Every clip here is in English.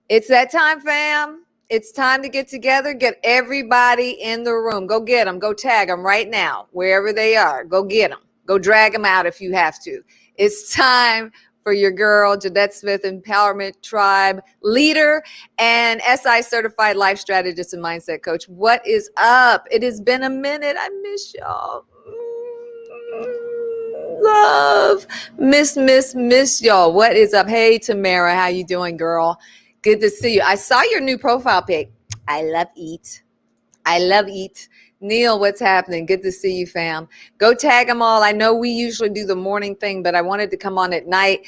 It's that time, fam. It's time to get together. Get everybody in the room. Go get them. Go tag them right now, wherever they are. Go get them. Go drag them out if you have to. It's time for your girl, Jeanette Smith, Empowerment Tribe leader and SI certified life strategist and mindset coach. What is up? It has been a minute. I miss y'all. Love. Miss y'all. What is up? Hey, Tamara, how you doing, girl? Good to see you. I saw your new profile pic. I love eat. Neil, what's happening? Good to see you, fam. Go tag them all. I know we usually do the morning thing, but I wanted to come on at night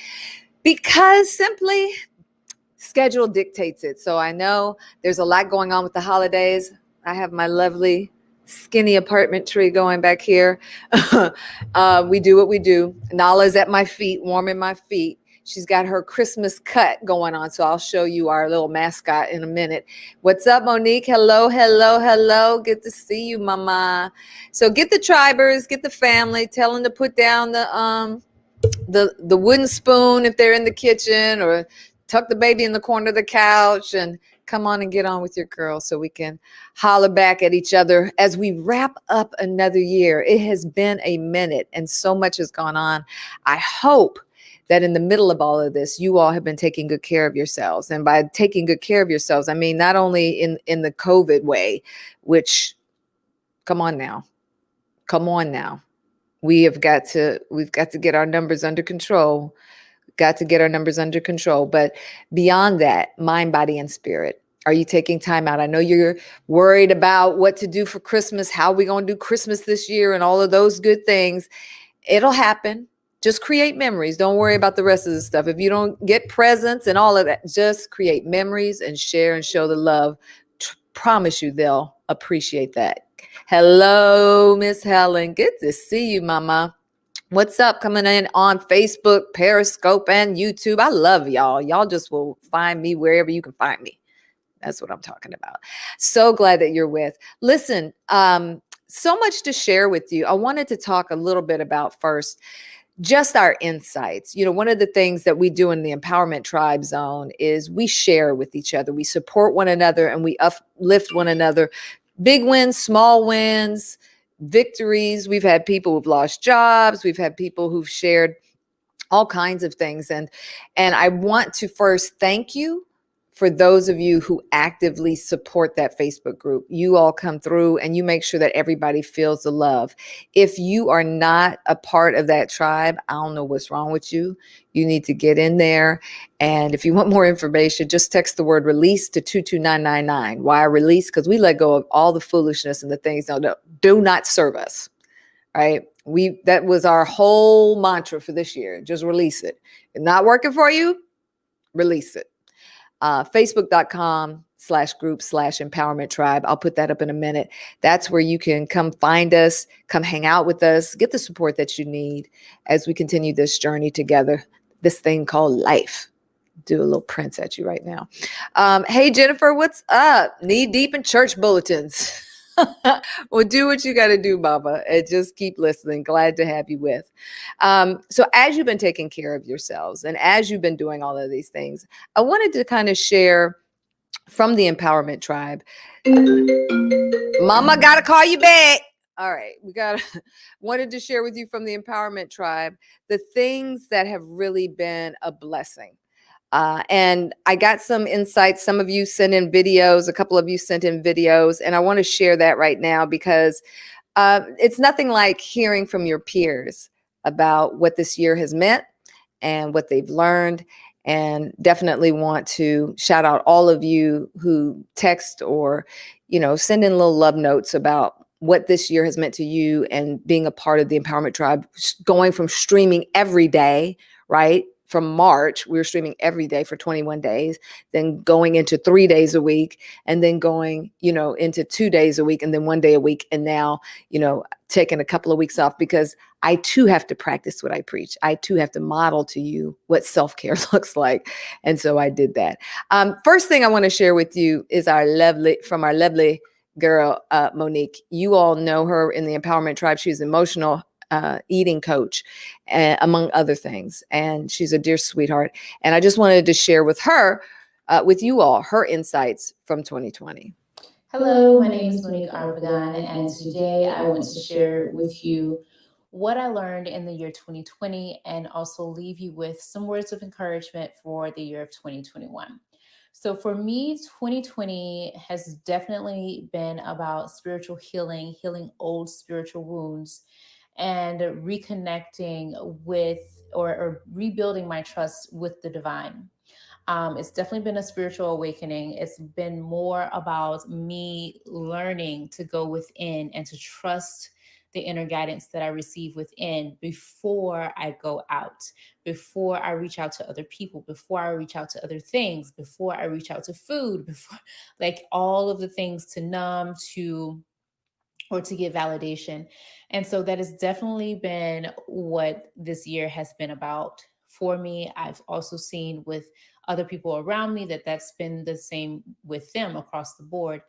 because simply schedule dictates it. So I know there's a lot going on with the holidays. I have my lovely skinny apartment tree going back here. We do what we do. Nala's at my feet, warming my feet. She's got her Christmas cut going on. So I'll show you our little mascot in a minute. What's up, Monique? Hello. Good to see you, mama. So get the tribers, get the family, tell them to put down the wooden spoon if they're in the kitchen, or tuck the baby in the corner of the couch and come on and get on with your girl so we can holler back at each other as we wrap up another year. It has been a minute and so much has gone on. I hope that in the middle of all of this, you all have been taking good care of yourselves. And by taking good care of yourselves, I mean, not only in the COVID way, which, come on now. We've got to get our numbers under control. But beyond that, mind, body, and spirit. Are you taking time out? I know you're worried about what to do for Christmas, how we going to do Christmas this year, and all of those good things. It'll happen. Just create memories. Don't worry about the rest of the stuff. If you don't get presents and all of that, just create memories and share and show the love. Promise you they'll appreciate that. Hello, Miss Helen. Good to see you, mama. What's up? Coming in on Facebook, Periscope, and YouTube. I love y'all. Y'all just will find me wherever you can find me. That's what I'm talking about. So glad that you're with. Listen, so much to share with you. I wanted to talk a little bit about first just our insights. You know, one of the things that we do in the Empowerment Tribe Zone is we share with each other. We support one another and we uplift one another. Big wins, small wins, victories. We've had people who've lost jobs. We've had people who've shared all kinds of things. And I want to first thank you for those of you who actively support that Facebook group. You all come through and you make sure that everybody feels the love. If you are not a part of that tribe, I don't know what's wrong with you. You need to get in there. And if you want more information, just text the word release to 22999. Why release? Because we let go of all the foolishness and the things that do not serve us, right? That was our whole mantra for this year. Just release it. If not working for you, release it. Facebook.com/group/empowerment tribe. I'll put that up in a minute. That's where you can come find us, come hang out with us, get the support that you need as we continue this journey together, this thing called life. Do a little Prince at you right now. Hey, Jennifer, what's up? Knee deep in church bulletins. Well, do what you got to do, Baba, and just keep listening. Glad to have you with. So as you've been taking care of yourselves and as you've been doing all of these things, I wanted to kind of share from the Empowerment Tribe. Mama, got to call you back. All right. Wanted to share with you from the Empowerment Tribe the things that have really been a blessing. And I got some insights. Some of you sent in videos, a couple of you sent in videos, and I want to share that right now because it's nothing like hearing from your peers about what this year has meant and what they've learned. And definitely want to shout out all of you who text or, send in little love notes about what this year has meant to you and being a part of the Empowerment Tribe, going from streaming every day, right? From March, we were streaming every day for 21 days, then going into 3 days a week, and then going, into 2 days a week, and then 1 day a week. And now, taking a couple of weeks off because I too have to practice what I preach. I too have to model to you what self-care looks like. And so I did that. First thing I want to share with you is our lovely girl, Monique. You all know her in the Empowerment Tribe. She's emotional eating coach, among other things. And she's a dear sweetheart. And I just wanted to share with her with you all her insights from 2020. Hello, my name is Monique Arpagan, and today I want to share with you what I learned in the year 2020 and also leave you with some words of encouragement for the year of 2021. So, for me, 2020 has definitely been about spiritual healing, healing old spiritual wounds, and reconnecting with or rebuilding my trust with the divine. It's definitely been a spiritual awakening. It's been more about me learning to go within and to trust the inner guidance that I receive within before I go out, before I reach out to other people, before I reach out to other things, before I reach out to food, before like all of the things to numb, to or to get validation. And so that has definitely been what this year has been about for me. I've also seen with other people around me that that's been the same with them across the board.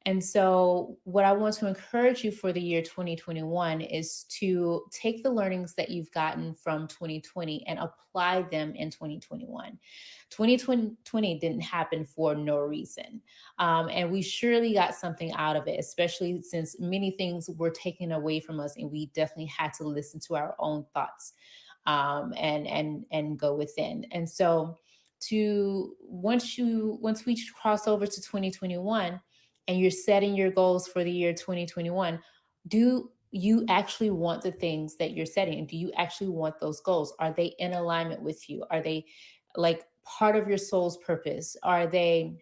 And so, what I want to encourage you for the year 2021 is to take the learnings that you've gotten from 2020 and apply them in 2021. 2020 didn't happen for no reason. And we surely got something out of it, especially since many things were taken away from us, and we definitely had to listen to our own thoughts and go within. And so, to once we cross over to 2021, and you're setting your goals for the year 2021, do you actually want the things that you're setting? Do you actually want those goals? Are they in alignment with you? Are they like part of your soul's purpose? Are they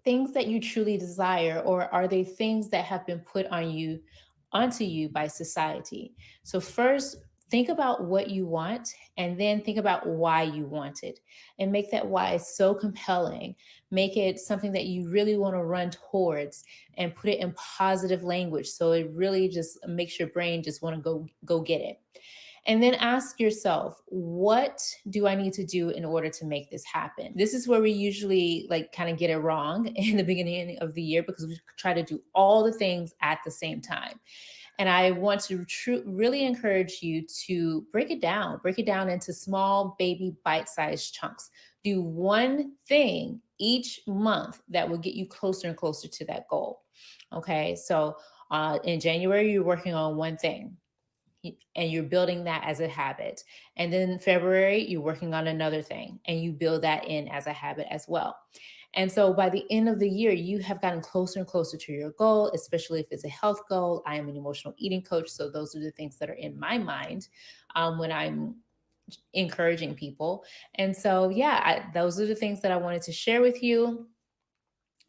things that you truly desire, or are they things that have been put onto you by society? So first, think about what you want, and then think about why you want it, and make that why so compelling. Make it something that you really want to run towards, and put it in positive language so it really just makes your brain just want to go get it. And then ask yourself, what do I need to do in order to make this happen? This is where we usually like kind of get it wrong in the beginning of the year, because we try to do all the things at the same time. And I want to really encourage you to break it down into small, baby, bite-sized chunks. Do one thing each month that will get you closer and closer to that goal. Okay, so in January, you're working on one thing, and you're building that as a habit. And then in February, you're working on another thing, and you build that in as a habit as well. And so by the end of the year, you have gotten closer and closer to your goal, especially if it's a health goal. I am an emotional eating coach. So those are the things that are in my mind when I'm encouraging people. And so, yeah, those are the things that I wanted to share with you,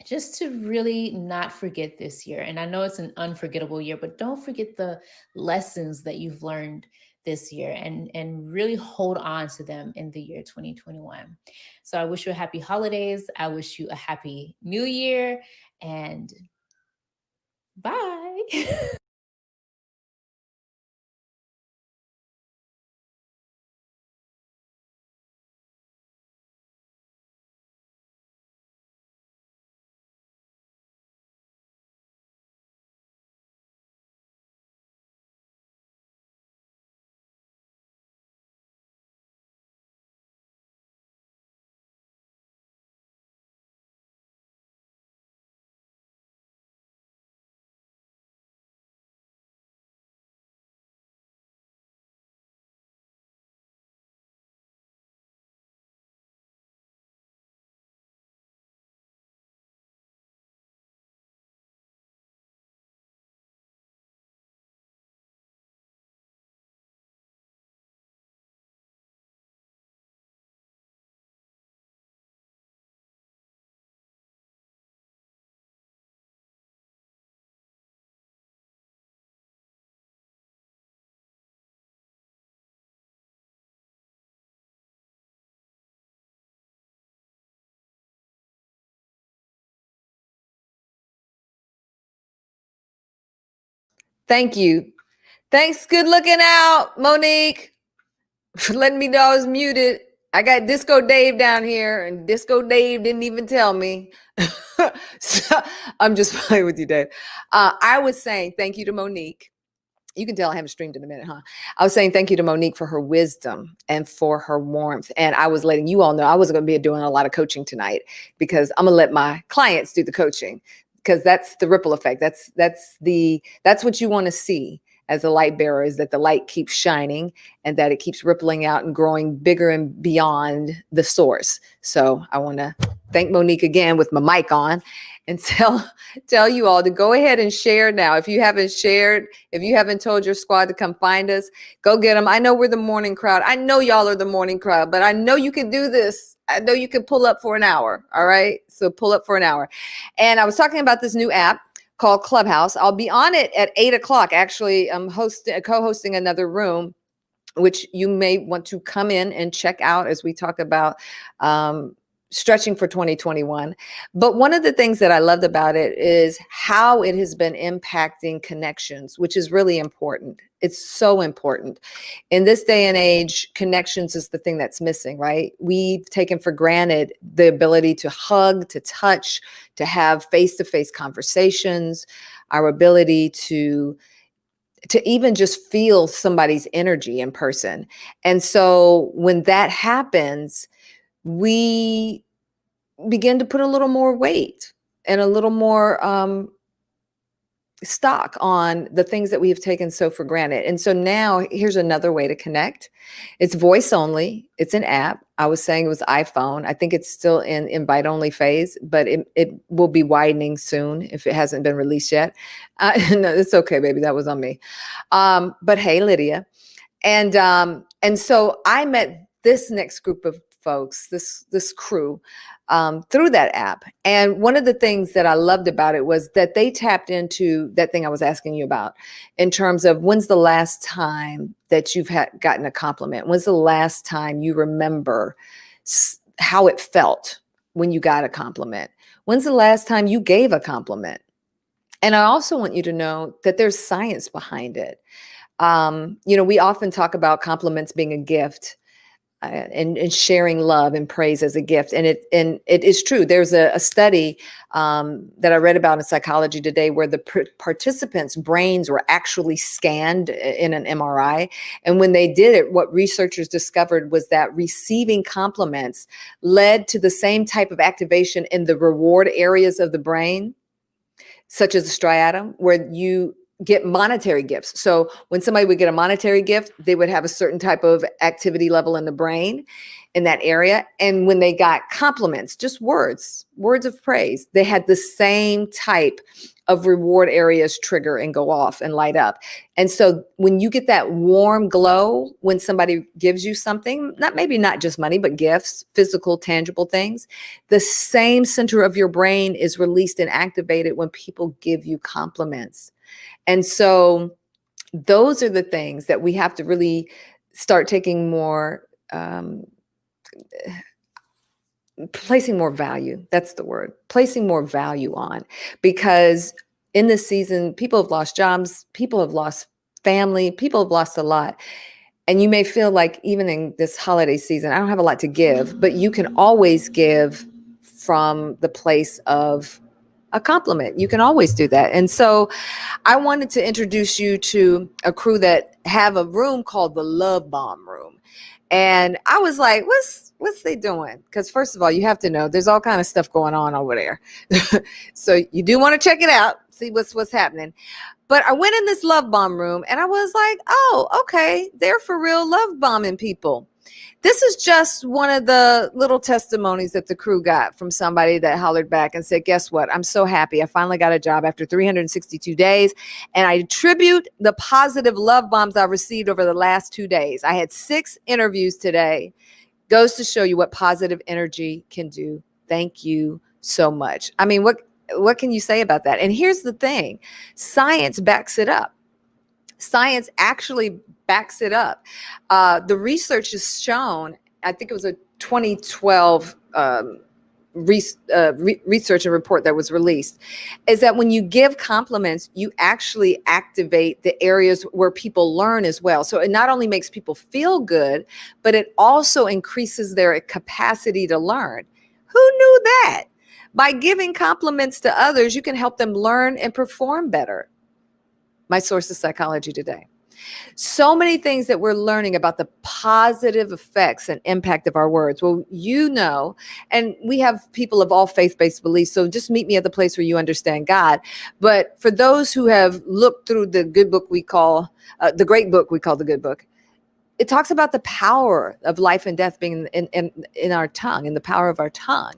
just to really not forget this year. And I know it's an unforgettable year, but don't forget the lessons that you've learned this year, and really hold on to them in the year 2021. So I wish you a happy holidays. I wish you a happy new year, and bye. Thank you. Thanks. Good looking out, Monique. For letting me know I was muted. I got Disco Dave down here, and Disco Dave didn't even tell me. So, I'm just playing with you, Dave. I was saying thank you to Monique. You can tell I haven't streamed in a minute, huh? I was saying thank you to Monique for her wisdom and for her warmth. And I was letting you all know I wasn't going to be doing a lot of coaching tonight because I'm going to let my clients do the coaching, because that's the ripple effect. That's what you want to see as a light bearer, is that the light keeps shining and that it keeps rippling out and growing bigger and beyond the source. So I want to thank Monique again with my mic on, and tell you all to go ahead and share now. If you haven't shared, if you haven't told your squad to come find us, go get them. I know we're the morning crowd. I know y'all are the morning crowd, but I know you can do this. I know you can pull up for an hour. All right. So pull up for an hour. And I was talking about this new app called Clubhouse. I'll be on it at 8:00. Actually, I'm co-hosting another room, which you may want to come in and check out as we talk about stretching for 2021. But one of the things that I loved about it is how it has been impacting connections, which is really important. It's so important. In this day and age, connections is the thing that's missing, right? We've taken for granted the ability to hug, to touch, to have face-to-face conversations, our ability to even just feel somebody's energy in person. And so when that happens, we begin to put a little more weight and a little more stock on the things that we have taken so for granted. And so now here's another way to connect. It's voice only. It's an app. I was saying it was iPhone. I think it's still in invite only phase, but it will be widening soon if it hasn't been released yet. No, it's okay, baby. That was on me. But hey, Lydia. And so I met this next group of folks, this crew, through that app. And one of the things that I loved about it was that they tapped into that thing I was asking you about, in terms of when's the last time that you've gotten a compliment? When's the last time you remember how it felt when you got a compliment? When's the last time you gave a compliment? And I also want you to know that there's science behind it. We often talk about compliments being a gift, and sharing love and praise as a gift. And it is true. There's a study that I read about in Psychology Today where the participants' brains were actually scanned in an MRI. And when they did it, what researchers discovered was that receiving compliments led to the same type of activation in the reward areas of the brain, such as the striatum, where you get monetary gifts. So when somebody would get a monetary gift, they would have a certain type of activity level in the brain in that area. And when they got compliments, just words of praise, they had the same type of reward areas trigger and go off and light up. And so when you get that warm glow, when somebody gives you something, not just money, but gifts, physical, tangible things, the same center of your brain is released and activated when people give you compliments. And so those are the things that we have to really start taking more, placing more value. That's the word, placing more value on, because in this season, people have lost jobs, people have lost family, people have lost a lot. And you may feel like even in this holiday season, I don't have a lot to give, but you can always give from the place of a compliment. You can always do that. And so I wanted to introduce you to a crew that have a room called the Love Bomb Room. And I was like, what's they doing? Because first of all, you have to know there's all kind of stuff going on over there. So you do want to check it out, see what's happening. But I went in this love bomb room and I was like, oh, okay, they're for real love bombing people. This is just one of the little testimonies that the crew got from somebody that hollered back and said, guess what? I'm so happy. I finally got a job after 362 days. And I attribute the positive love bombs I received over the last 2 days. I had 6 interviews today. Goes to show you what positive energy can do. Thank you so much. I mean, what can you say about that? And here's the thing. Science backs it up. Science actually backs it up. The research has shown, I think it was a 2012 research and report that was released, is that when you give compliments, you actually activate the areas where people learn as well. So it not only makes people feel good, but it also increases their capacity to learn. Who knew that? By giving compliments to others, you can help them learn and perform better. My source is Psychology Today. So many things that we're learning about the positive effects and impact of our words. Well, you know, and we have people of all faith-based beliefs, so just meet me at the place where you understand God. But for those who have looked through the good book we call, the great book we call the good book, it talks about the power of life and death being in our tongue, in the power of our tongue,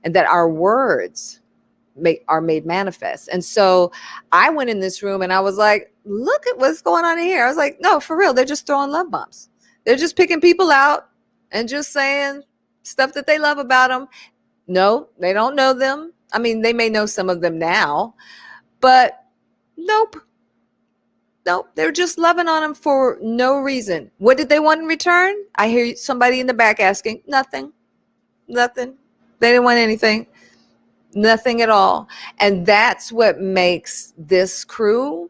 and that our words are made manifest. And so I went in this room and I was like, look at what's going on in here. I was like, no, for real, they're just throwing love bombs. They're just picking people out and just saying stuff that they love about them. No, they don't know them. I mean, they may know some of them now, but nope. They're just loving on them for no reason. What did they want in return? I hear somebody in the back asking, nothing. They didn't want anything. Nothing at all. And that's what makes this crew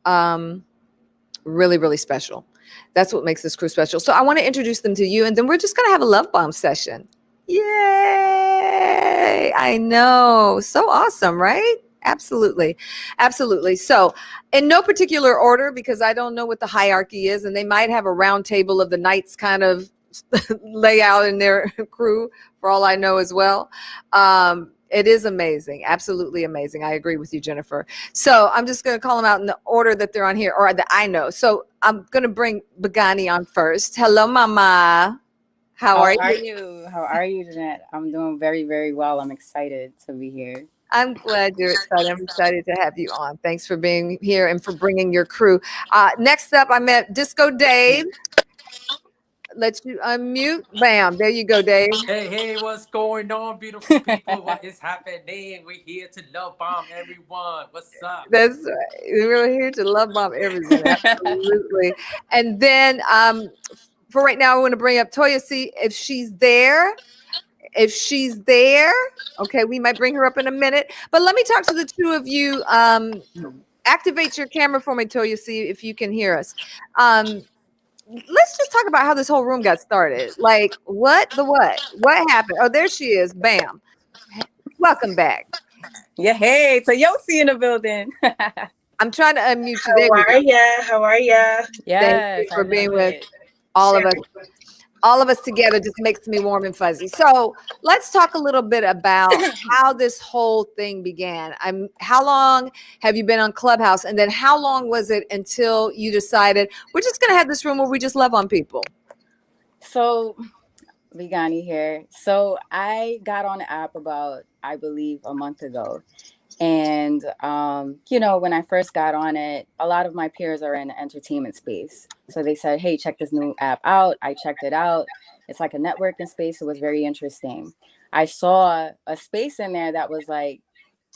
really, really special. That's what makes this crew special. So I want to introduce them to you, and then we're just going to have a love bomb session. Yay! I know. So awesome, right? Absolutely. Absolutely. So in no particular order, because I don't know what the hierarchy is, and they might have a round table of the knights kind of layout in their crew for all I know as well. It is amazing. Absolutely amazing. I agree with you, Jennifer. So I'm just going to call them out in the order that they're on here, or that I know. So I'm going to bring Bagani on first. Hello, Mama. How are you? How are you, Jeanette? I'm doing very, very well. I'm excited to be here. I'm glad you're excited. I'm excited to have you on. Thanks for being here and for bringing your crew. Next up, I met Disco Dave. Let you unmute. Bam. There you go, Dave. Hey, what's going on, beautiful people? What is happening? We're here to love bomb everyone. What's up? That's right. We're here to love bomb everyone. Absolutely. And then for right now, I want to bring up Toya, see if she's there. If she's there, okay, we might bring her up in a minute. But let me talk to the two of you. Activate your camera for me, Toya, see if you can hear us. Let's just talk about how this whole room got started. Like, what happened? Oh, there she is. Bam. Welcome back. Yeah, hey, so Yossi in the building. I'm trying to unmute you. How are ya? Yes, thank you for being with all of us. All of us together just makes me warm and fuzzy. So let's talk a little bit about how this whole thing began. How long have you been on Clubhouse? And then how long was it until you decided we're just going to have this room where we just love on people? So, Vigani here. So I got on the app about, I believe, a month ago. And, when I first got on it, a lot of my peers are in the entertainment space. So they said, hey, check this new app out. I checked it out. It's like a networking space. It was very interesting. I saw a space in there that was like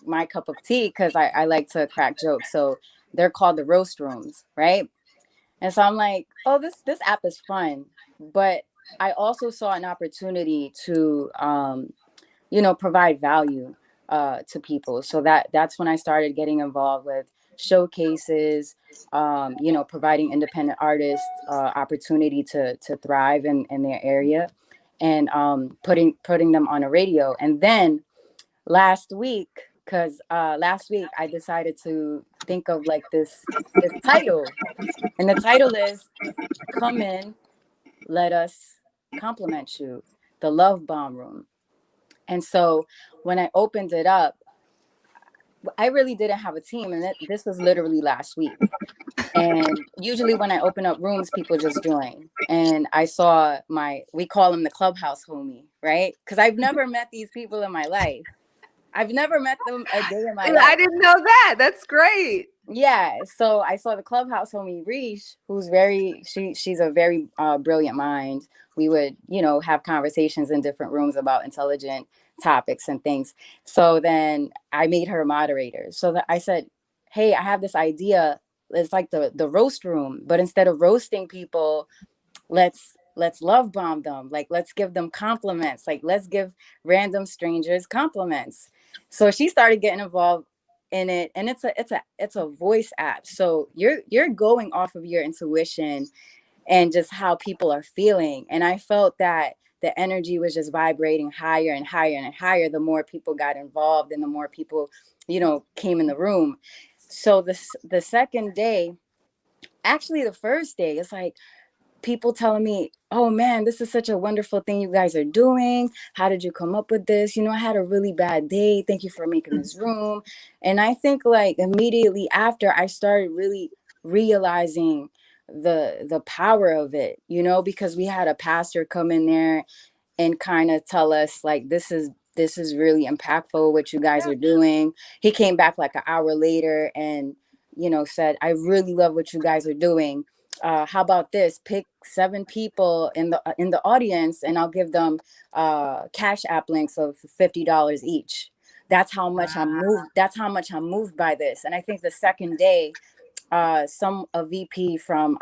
my cup of tea because I like to crack jokes. So they're called the roast rooms, right? And so I'm like, oh, this app is fun. But I also saw an opportunity to, provide value to people. So that's when I started getting involved with showcases, providing independent artists opportunity to thrive in their area, and putting them on a radio. And then last week I decided to think of like this title, and the title is "Come In, Let Us Compliment You," the Love Bomb Room. And so when I opened it up, I really didn't have a team, and this was literally last week. And usually when I open up rooms, people just join. And I saw we call him the Clubhouse homie, right? Because I've never met these people in my life. I've never met them a day in my life. I didn't know that. That's great. Yeah. So I saw the Clubhouse homie, Rish, who's she's a very brilliant mind. We would, have conversations in different rooms about intelligent topics and things. So then I made her a moderator. So that I said, hey, I have this idea. It's like the roast room, but instead of roasting people, let's love bomb them. Like, let's give them compliments. Like, let's give random strangers compliments. So she started getting involved in it, and it's a voice app. So you're going off of your intuition and just how people are feeling. And I felt that the energy was just vibrating higher and higher and higher the more people got involved and the more people, came in the room. So the second day, actually the first day, it's like people telling me, oh man, this is such a wonderful thing you guys are doing. How did you come up with this? I had a really bad day. Thank you for making this room. And I think like immediately after, I started really realizing the power of it, because we had a pastor come in there and kind of tell us like, this is really impactful what you guys are doing. He came back like an hour later and said, I really love what you guys are doing. How about this? Pick 7 people in the audience, and I'll give them cash app links of $50 each. That's how much I'm moved. That's how much I'm moved by this. And I think the second day, a VP from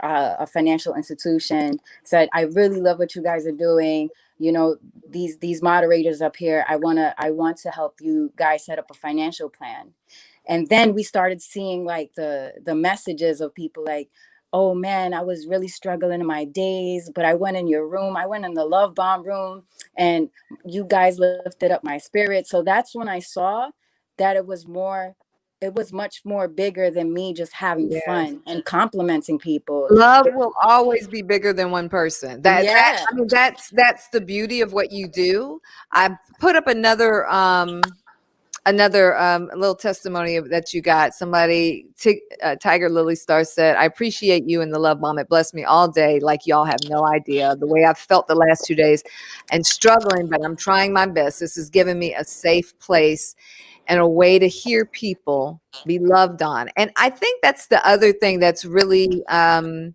a financial institution said, I really love what you guys are doing. These moderators up here, I want to help you guys set up a financial plan. And then we started seeing like the messages of people like, oh man, I was really struggling in my days, but I went in your room. I went in the love bomb room, and you guys lifted up my spirit. So that's when I saw that it was much more bigger than me just having Yes. fun and complimenting people. Love will always be bigger than one person. Yeah. I mean, that's the beauty of what you do. I put up another little testimony that you got. Somebody, Tiger Lily Star said, I appreciate you and the love bomb. It blessed me all day. Like y'all have no idea the way I've felt the last 2 days and struggling, but I'm trying my best. This has given me a safe place and a way to hear people be loved on. And I think that's the other thing that's really kind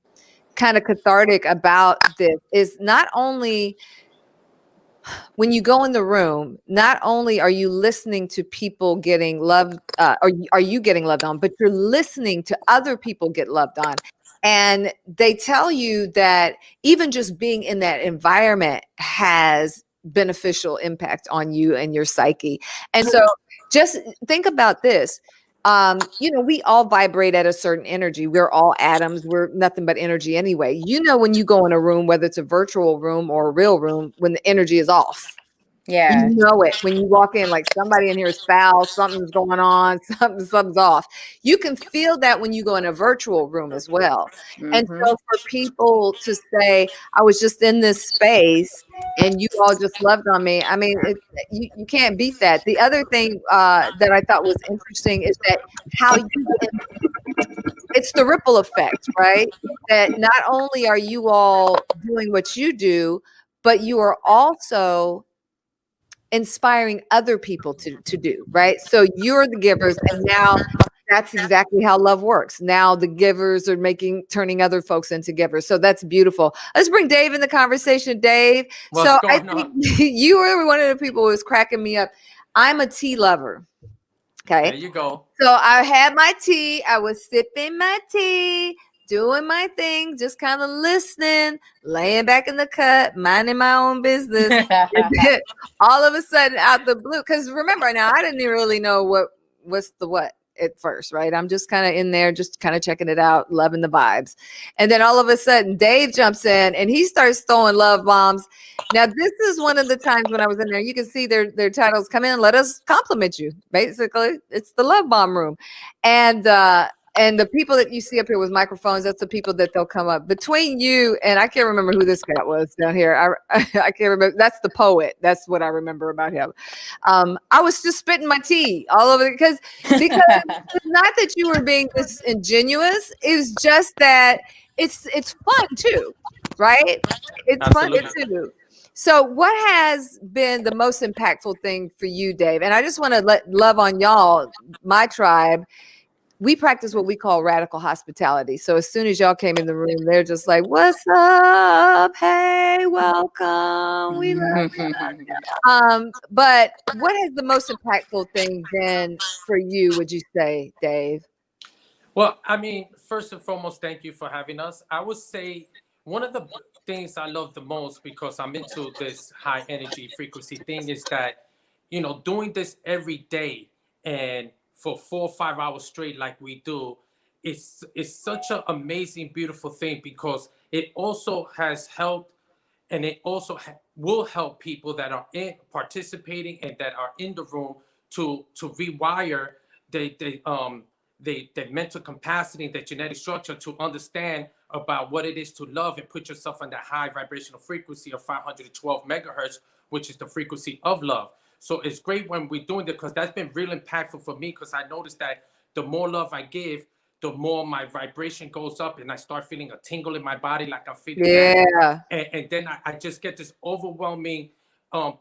of cathartic about this is not only when you go in the room, not only are you listening to people getting loved, or are you getting loved on, but you're listening to other people get loved on. And they tell you that even just being in that environment has beneficial impact on you and your psyche. And so just think about this. We all vibrate at a certain energy. We're all atoms. We're nothing but energy anyway. When you go in a room, whether it's a virtual room or a real room, when the energy is off. Yeah. You know it when you walk in, like somebody in here is foul, something's going on, something's off. You can feel that when you go in a virtual room as well. And Mm-hmm. so for people to say, I was just in this space and you all just loved on me, I mean, you can't beat that. The other thing that I thought was interesting is that how you it's the ripple effect, right? That not only are you all doing what you do, but you are also inspiring other people to do, right? So you're the givers, and now that's exactly how love works. Now the givers are turning other folks into givers. So that's beautiful. Let's bring Dave in the conversation. Dave. What's So I going think on? you were one of the people who was cracking me up. I'm a tea lover. There Okay. you go. So I had my tea. I was sipping my tea, doing my thing, just kind of listening, laying back in the cut, minding my own business. All of a sudden, out the blue, because remember now, I didn't really know what's the what at first, right? I'm just kind of in there, just kind of checking it out, loving the vibes. And then all of a sudden, Dave jumps in and he starts throwing love bombs. Now, this is one of the times when I was in there. You can see their titles come in. Let us compliment you. Basically, it's the love bomb room, and the people that you see up here with microphones, that's the people that they'll come up between you. And I can't remember who this guy was down here. I can't remember. That's the poet. That's what I remember about him. I was just spitting my tea all over because it's not that you were being disingenuous. It's just that it's fun too, right? It's fun Absolutely. too. So what has been the most impactful thing for you, Dave? And I just want to let love on y'all, my tribe. We practice what we call radical hospitality. So as soon as y'all came in the room, they're just like, what's up? Hey, welcome. We love you. But what has the most impactful thing been for you, would you say, Dave? Well, I mean, first and foremost, thank you for having us. I would say one of the things I love the most, because I'm into this high energy frequency thing, is that, doing this every day and for 4 or 5 hours straight, like we do, it's such an amazing, beautiful thing, because it also has helped, and it also will help people that are participating and that are in the room to rewire the mental capacity, the genetic structure to understand about what it is to love and put yourself on that high vibrational frequency of 512 megahertz, which is the frequency of love. So it's great when we're doing it, because that's been real impactful for me, because I noticed that the more love I give, the more my vibration goes up, and I start feeling a tingle in my body, like I'm feeling that. And then I just get this overwhelming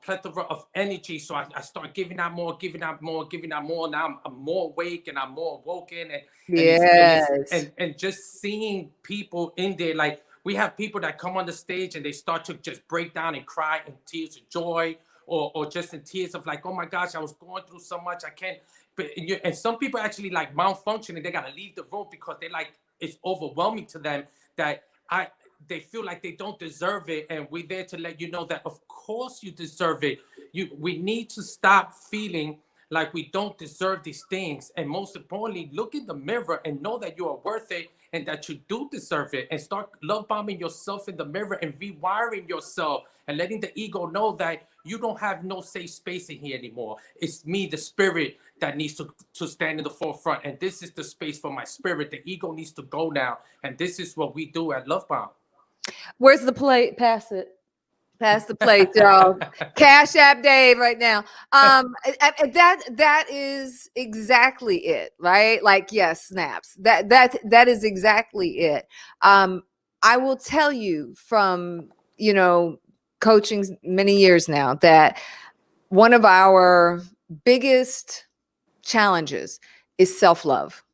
plethora of energy. So I start giving out more, giving out more, giving out more. Now I'm more awake and I'm more awoken, and just seeing people in there. Like, we have people that come on the stage and they start to just break down and cry in tears of joy, or just in tears of like, oh my gosh, I was going through so much, I can't. And some people actually like malfunctioning. They gotta leave the room because they like, it's overwhelming to them that they feel like they don't deserve it. And we're there to let you know that of course you deserve it. We need to stop feeling like we don't deserve these things. And most importantly, look in the mirror and know that you are worth it and that you do deserve it, and start love bombing yourself in the mirror and rewiring yourself and letting the ego know that you don't have no safe space in here anymore. It's me, the spirit, that needs to stand in the forefront. And this is the space for my spirit. The ego needs to go now. And this is what we do at Love Bomb. Where's the plate? Pass it. Pass the plate, y'all. Cash App Dave right now. That is exactly it, right? Like, yes, snaps. That is exactly it. I will tell you from, coaching many years now, that one of our biggest challenges is self-love.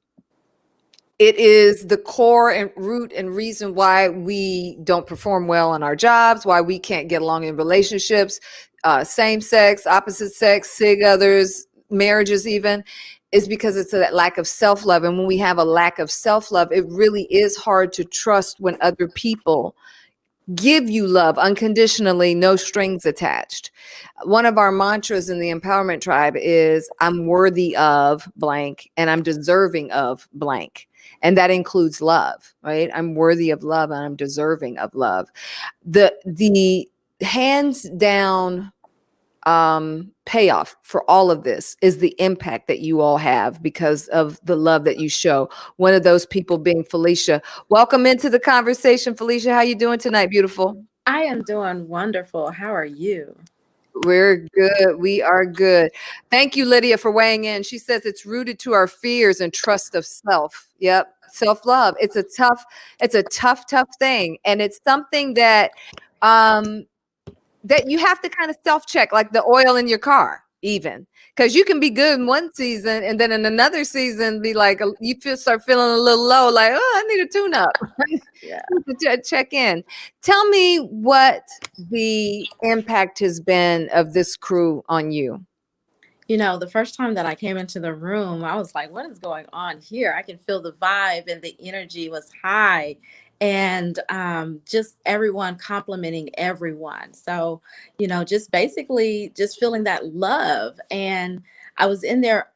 It is the core and root and reason why we don't perform well on our jobs, why we can't get along in relationships, same sex, opposite sex, sig others, marriages even, is because it's a lack of self-love. And when we have a lack of self-love, it really is hard to trust when other people give you love unconditionally, no strings attached. One of our mantras in the Empowerment Tribe is, I'm worthy of blank and I'm deserving of blank. And that includes love, right? I'm worthy of love and I'm deserving of love. The hands down payoff for all of this is the impact that you all have because of the love that you show. One of those people being Felicia. Welcome into the conversation, Felicia. How you doing tonight, beautiful? I am doing wonderful. How are you? We're good. We are good. Thank you, Lydia, for weighing in. She says it's rooted to our fears and trust of self. Yep. Self-love. It's a tough thing. And it's something that that you have to kind of self-check, like the oil in your car, even, because you can be good in one season and then in another season be like, you start feeling a little low, like, oh, I need a tune-up. Yeah. Check in. Tell me what the impact has been of this crew on you. The first time that I came into the room, I was like, what is going on here? I can feel the vibe and the energy was high. And just everyone complimenting everyone. So, just basically just feeling that love. And I was in there.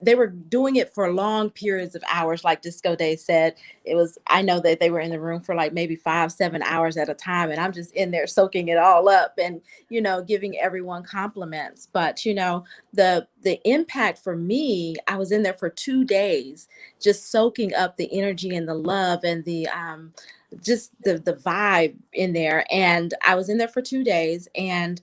They were doing it for long periods of hours. Like Disco Day said, I know that they were in the room for like maybe 5-7 hours at a time. And I'm just in there soaking it all up and, giving everyone compliments. But, the impact for me, I was in there for 2 days, just soaking up the energy and the love and the, just the vibe in there. And I was in there for 2 days, and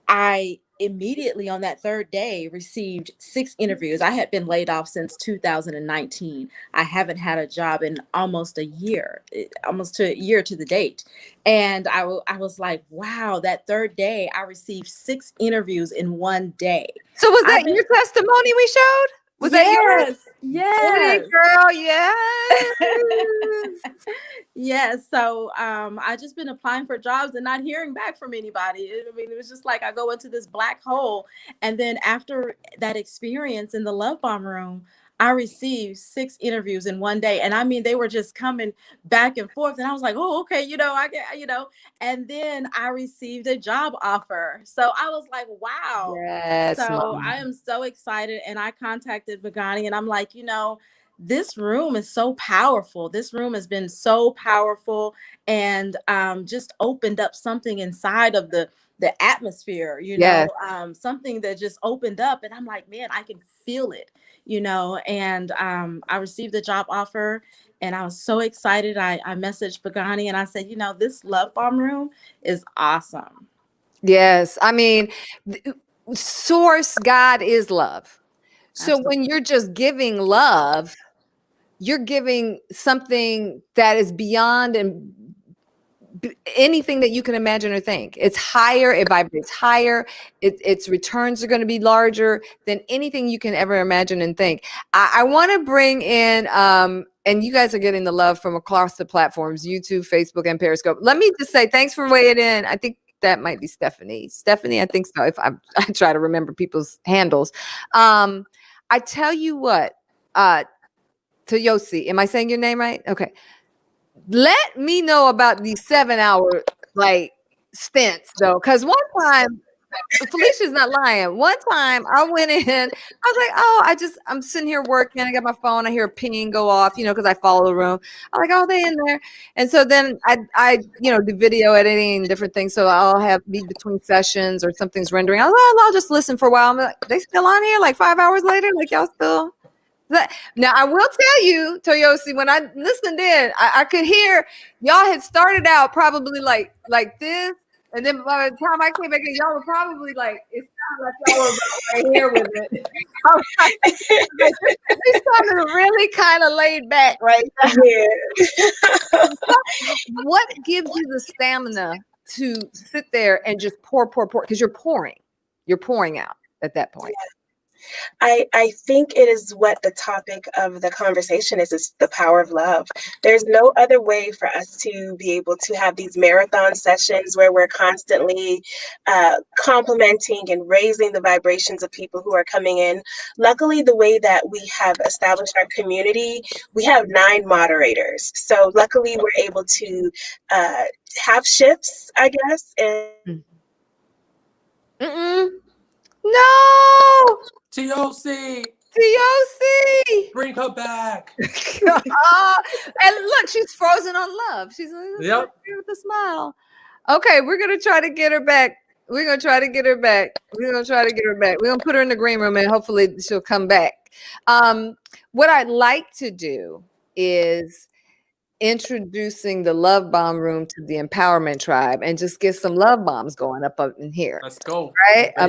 I immediately on that third day received 6 interviews. I had been laid off since 2019. I haven't had a job in almost a year to the date. And I was like, wow, that third day I received 6 interviews in one day. So was that your testimony we showed? Was that yours? Yes. Hey, girl, yes. Yes. So I just been applying for jobs and not hearing back from anybody. It was just like I go into this black hole. And then after that experience in the Love Bomb room, I received 6 interviews in one day. And I mean, they were just coming back and forth. And I was like, oh, okay, I get, and then I received a job offer. So I was like, wow. Yes, so Mom. I am so excited. And I contacted Vigani and I'm like, this room is so powerful. This room has been so powerful and just opened up something inside of the the atmosphere, you Yes. know, something that just opened up, and I'm like, man, I can feel it, you know. And I received a job offer, and I was so excited. I messaged Pagani and I said, you know, this Love Bomb Room is awesome. Yes. I mean, source, God is love. So Absolutely. when you're just giving love, you're giving something that is beyond and anything that you can imagine or think. It's higher, it vibrates higher, its returns are going to be larger than anything you can ever imagine and think. I want to bring in and you guys are getting the love from across the platforms, YouTube, Facebook, and Periscope. Let me just say thanks for weighing in. I think that might be Stephanie, I think so, if I try to remember people's handles. I tell you what, Toyosi, am I saying your name right? Okay. Let me know about these 7-hour like stints though, because one time Felicia's not lying. One time I went in, I was like, oh, I'm sitting here working. I got my phone. I hear a ping go off, you know, because I follow the room. I'm like, oh, they in there. And so then I do video editing and different things. So I'll have be between sessions or something's rendering. I'll just listen for a while. I'm like, they still on here like 5 hours later? Like y'all still? Now I will tell you, Toyosi, when I listened in, I could hear y'all had started out probably like this, and then by the time I came back in, y'all were probably like, it sounded like y'all were right here with it. I was like, this sounded really kind of laid back right now. Yeah. What gives you the stamina to sit there and just pour? Because you're pouring out at that point. I think it is what the topic of the conversation is the power of love. There's no other way for us to be able to have these marathon sessions where we're constantly complimenting and raising the vibrations of people who are coming in. Luckily, the way that we have established our community, we have 9 moderators. So luckily, we're able to have shifts, I guess. No! TOC, bring her back. And look, she's frozen on love. She's Yep. with a smile. Okay, we're gonna try to get her back. We're gonna get her back. We're gonna put her in the green room and hopefully she'll come back. What I'd like to do is introducing the Love Bomb Room to the Empowerment Tribe and just get some love bombs going up in here. Let's go. Right? A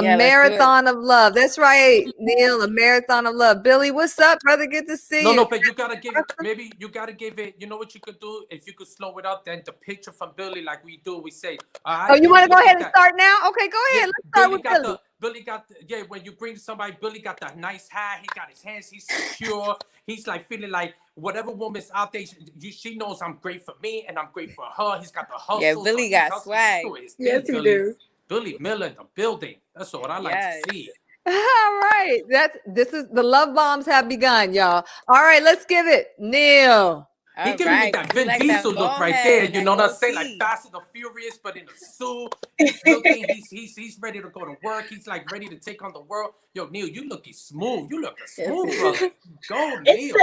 marathon of love. That's right, Neil, a marathon of love. Billy, what's up, brother? Good to see you. No, but you gotta give it, maybe you gotta give it, you know what you could do? If you could slow it up, then the picture from Billy, like we do, we say, all right. Oh, you want to go ahead and start now? Okay, go ahead. Let's start with Billy. Billy got when you bring somebody, Billy got that nice hat, he got his hands, he's secure, he's like feeling like whatever woman's out there, she knows I'm great for me and I'm great for her. He's got the hustle. Yeah, Billy got swag. Yes, he do. Billy Miller in the building. That's what I like to see. All right. This is the love bombs have begun, y'all. All right, let's give it. Neil. He giving me that Vin Diesel look right there. You know what I'm saying? Like Fast and the Furious, but in a suit. He's looking, he's ready to go to work. He's like ready to take on the world. Yo, Neil, you looking smooth. You looking smooth, brother. Go, Neil.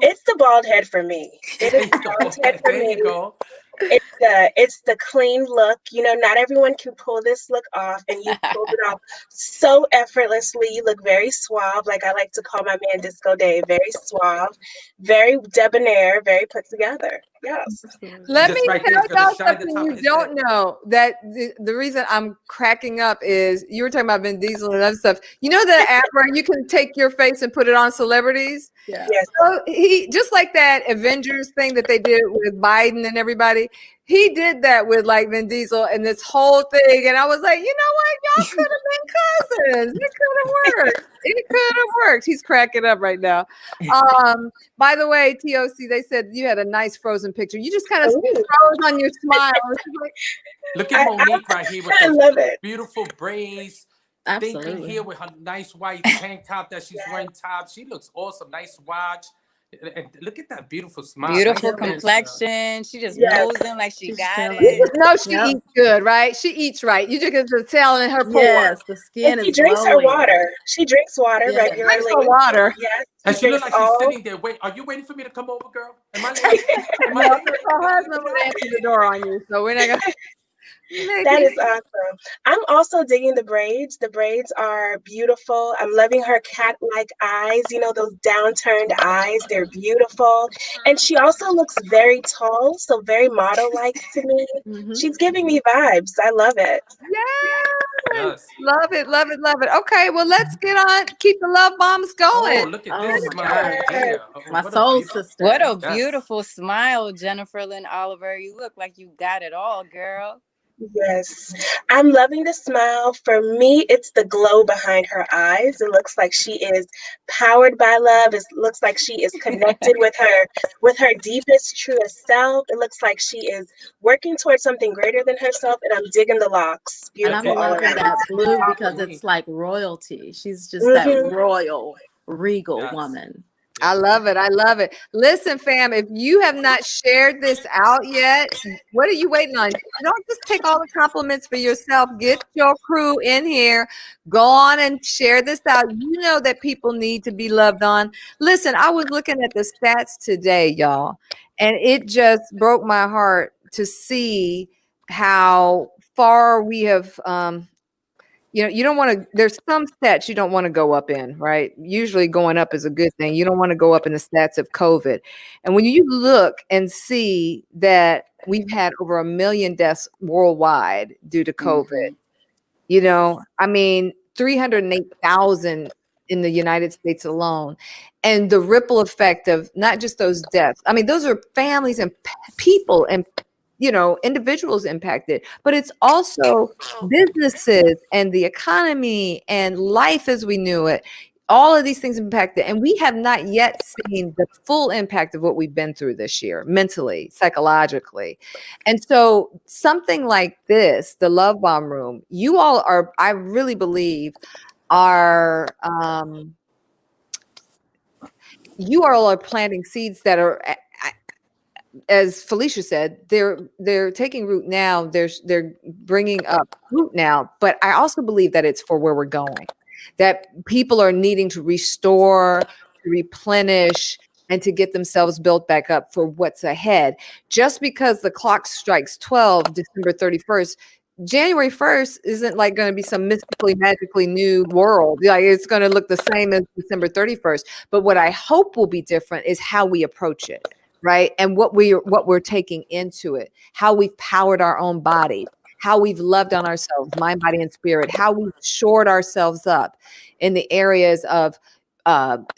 It's the bald head for me. It is the bald head for me. There you go. It's the clean look. You know, not everyone can pull this look off, and you pulled it off so effortlessly. You look very suave, like I like to call my man Disco Dave. Very suave, very debonair, very put together. Yes. Let me tell y'all something you don't know. That the reason I'm cracking up is you were talking about Vin Diesel and other stuff. You know the app where you can take your face and put it on celebrities? Yeah. Yes. So he just like that Avengers thing that they did with Biden and everybody. He did that with like Vin Diesel and this whole thing. And I was like, you know what? Y'all could have been cousins. It could have worked. He's cracking up right now. By the way, TOC, they said you had a nice frozen picture. You just kind of froze on your smile. Look at Monique right here with those beautiful braids. Thinking here with her nice white tank top that she's wearing top. She looks awesome. Nice watch. And look at that beautiful smile. Beautiful complexion. She just knows them like she got it. No, she eats good, right? She eats right. You just get to tell in her pores. Yes, the skin is She drinks her water. She drinks water regularly. Drinks her water. Yes. And she looks like she's sitting there. Wait, are you waiting for me to come over, girl? Am I late? Her husband would answer the door on you, so we're not gonna. That is awesome. I'm also digging the braids. The braids are beautiful. I'm loving her cat-like eyes, you know, those downturned eyes. They're beautiful. And she also looks very tall, so very model-like to me. She's giving me vibes. I love it. Yes. Yes. Love it, love it, love it. Okay, well, let's get on, keep the love bombs going. Oh, look at Oh this my smile right God. here. Oh, My what a soul beautiful. sister. What a Yes. beautiful smile, Jennifer Lynn Oliver. You look like you got it all, girl. Yes, I'm loving the smile. For me, it's the glow behind her eyes. It looks like she is powered by love. It looks like she is connected with her deepest, truest self. It looks like she is working towards something greater than herself. And I'm digging the locks. And I'm Beautiful all loving around. that blue Top for because me. it's like royalty. She's just that Mhm. royal, regal Yes. woman. I love it. I love it. Listen, fam, if you have not shared this out yet, what are you waiting on? Don't just take all the compliments for yourself. Get your crew in here. Go on and share this out. You know that people need to be loved on. Listen, I was looking at the stats today, y'all, and it just broke my heart to see how far we have you don't want to, there's some stats you don't want to go up in, right? Usually going up is a good thing. You don't want to go up in the stats of COVID. And when you look and see that we've had over 1 million deaths worldwide due to COVID, I mean, 308,000 in the United States alone. And the ripple effect of not just those deaths. I mean, those are families and people and individuals impacted, but it's also businesses and the economy and life as we knew it. All of these things impacted, and we have not yet seen the full impact of what we've been through this year, mentally, psychologically. And so something like this, the Love Bomb Room, you all are, I really believe, are you all are planting seeds that are, as Felicia said, they're taking root now. They're bringing up root now. But I also believe that it's for where we're going. That people are needing to restore, to replenish, and to get themselves built back up for what's ahead. Just because the clock strikes 12, December 31st, January 1st isn't like going to be some mystically, magically new world. Like it's going to look the same as December 31st. But what I hope will be different is how we approach it. Right. And what we're taking into it, how we've powered our own body, how we've loved on ourselves, mind, body, and spirit, how we've shored ourselves up in the areas of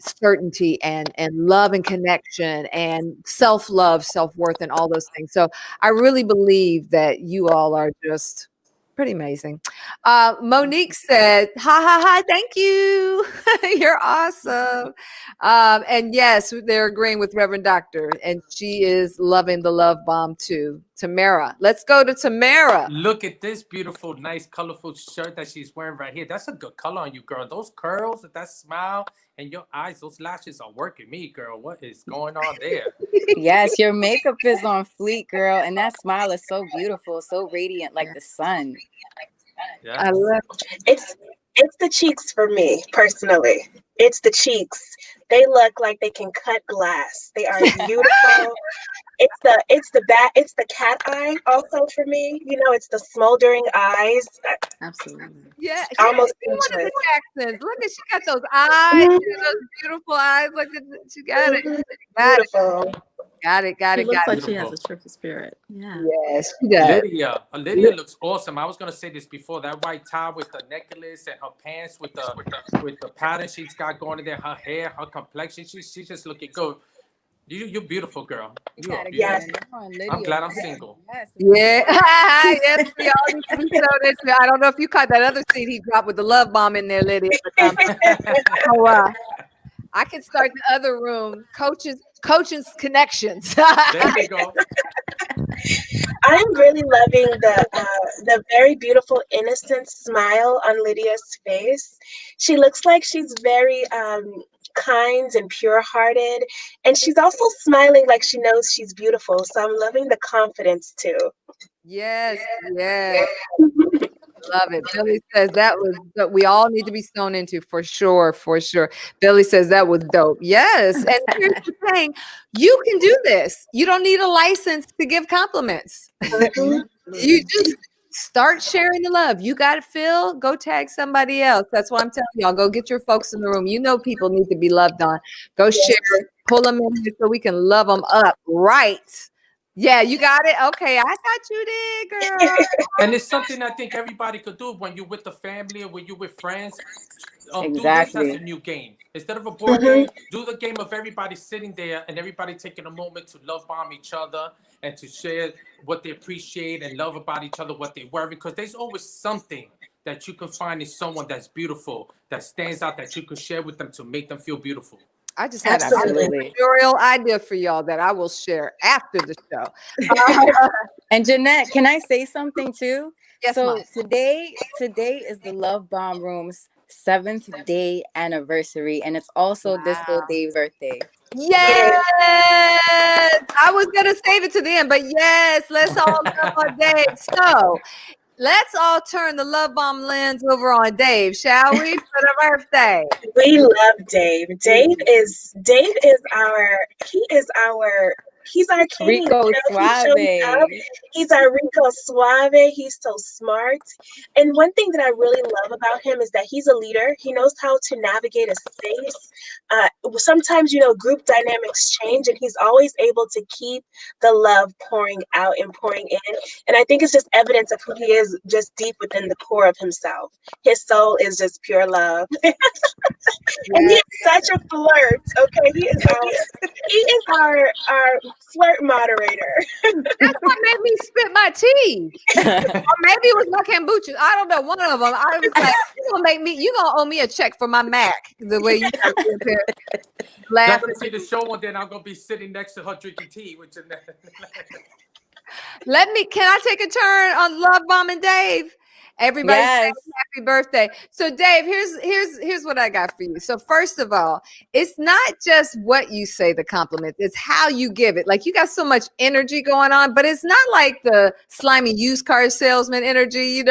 certainty and love and connection and self-love, self-worth, and all those things. So I really believe that you all are just pretty amazing. Monique said, ha, ha, ha, thank you. You're awesome. And yes, they're agreeing with Reverend Doctor, and she is loving the love bomb too. Tamara, let's go to Tamara. Look at this beautiful, nice, colorful shirt that she's wearing right here. That's a good color on you, girl. Those curls, that smile, and your eyes, those lashes are working me, girl. What is going on there? Yes, your makeup is on fleek, girl, and that smile is so beautiful, so radiant, like the sun. Yes. I love It's the cheeks for me personally. It's the cheeks. They look like they can cut glass. They are beautiful. It's the cat eye also for me. You know, it's the smoldering eyes. Absolutely. Yeah, Almost she's one of the speechless. Jacksons. Look at, she got those eyes, those beautiful eyes. Look at, she got it. Got it. Beautiful. Got it. Got She it. looks Got like it. she has a Beautiful. triple spirit. Yeah. Yes, she does. Lydia looks awesome. I was gonna say this before. That white tie with the necklace and her pants with the pattern she's got going in there, her hair, her complexion. She's just looking good. You're beautiful, girl. You are beautiful. Yes. I'm glad I'm single. Yes. Yeah. Yes, we all need to be so this. I don't know if you caught that other seed he dropped with the love bomb in there, Lydia. But, I can start the other room. Coach's connections. There you go. I'm really loving the very beautiful innocent smile on Lydia's face. She looks like she's very kind and pure-hearted, and she's also smiling like she knows she's beautiful. So I'm loving the confidence too. Yes. Love it. Billy says that we all need to be sewn into for sure. Billy says that was dope. Yes. And here's the thing, you can do this. You don't need a license to give compliments. Mhm. You just Start sharing the love. You got it, Phil. Go tag somebody else. That's why I'm telling y'all. Go get your folks in the room. You know people need to be loved on. Go share it. Pull them in here so we can love them up. Right. Yeah, you got it. Okay, I got you there, girl. And it's something I think everybody could do when you're with the family or when you're with friends. Do this as Exactly. a new game. Instead of a board game, do the game of everybody sitting there and everybody taking a moment to love bomb each other and to share what they appreciate and love about each other, what they worry. Because there's always something that you can find in someone that's beautiful, that stands out, that you can share with them to make them feel beautiful. I just had an Absolutely. entrepreneurial idea for y'all that I will share after the show. And Jeanette, can I say something too? Yes, So Mom. today is the Love Bomb Room's 7th day anniversary, and it's also Disco Dave's birthday. Yes, I was gonna save it to the end, but yes, let's all love on Dave. So let's all turn the love bomb lens over on Dave, shall we? For the birthday. We love Dave. Dave is he's our king. Rico He shows up. Suave. He's our Rico Suave. He's so smart. And one thing that I really love about him is that he's a leader. He knows how to navigate a space. Sometimes, group dynamics change, and he's always able to keep the love pouring out and pouring in. And I think it's just evidence of who he is, just deep within the core of himself. His soul is just pure love. And he is such a flirt. Okay, he is our flirt moderator. That's what made me spit my tea. Or maybe it was my kombucha. I don't know. One of them. I was like, you gonna owe me a check for my Mac. The way you guys up here Y'all laughing. gonna see the show, and then I'm gonna be sitting next to her drinking tea with Jeanette. Can I take a turn on Love Bomb and Dave? Everybody Yes. say happy birthday. So Dave, here's what I got for you. So first of all, it's not just what you say, the compliment, it's how you give it. Like, you got so much energy going on, but it's not like the slimy used car salesman energy,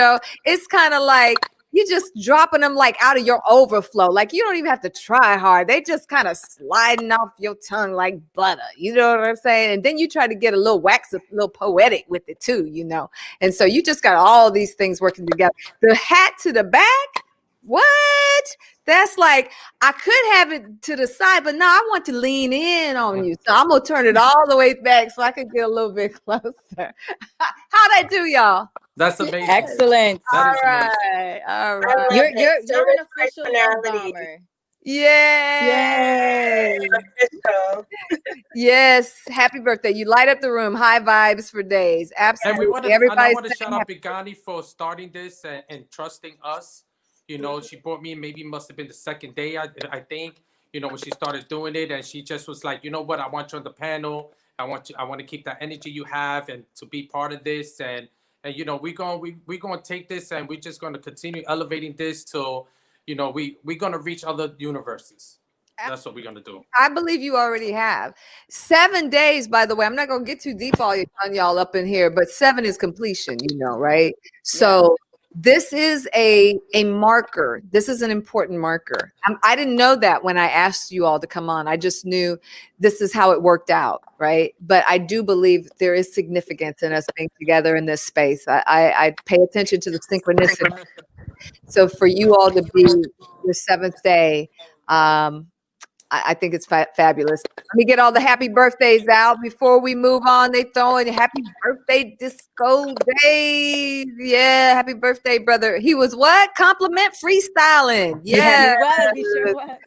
it's kind of like you just dropping them like out of your overflow. Like, you don't even have to try hard. They just kind of sliding off your tongue like butter. You know what I'm saying? And then you try to get a little a little poetic with it too, And so you just got all these things working together. The hat to the back, what? That's like, I could have it to the side, but no, I want to lean in on you. So I'm going to turn it all the way back so I can get a little bit closer. How'd I do, y'all? That's amazing. Excellent. That is amazing. All right. You're an official love personality. bomber. Yay. Official. Yes. Happy birthday. You light up the room. High vibes for days. And Absolutely. I want to saying shout out happy- Bigani for starting this and trusting us. She brought me, maybe must have been the second day, I think, when she started doing it, and she just was like, you know what, I want you on the panel. I want to keep that energy you have and to be part of this. And we're going to take this, and we're just going to continue elevating this till, we're going to reach other universes. That's what we're going to do. I believe you already have. 7 days, by the way. I'm not going to get too deep on y'all up in here, but 7 is completion, right? So this is a marker. This is an important marker. I didn't know that when I asked you all to come on. I just knew this is how it worked out, right? But I do believe there is significance in us being together in this space. I pay attention to the synchronicity. So for you all to be your 7th day, I think it's fabulous. Let me get all the happy birthdays out before we move on. They throwing happy birthday, Disco Dave. Yeah, happy birthday, brother. He was what? Compliment freestyling. Yeah. He sure was.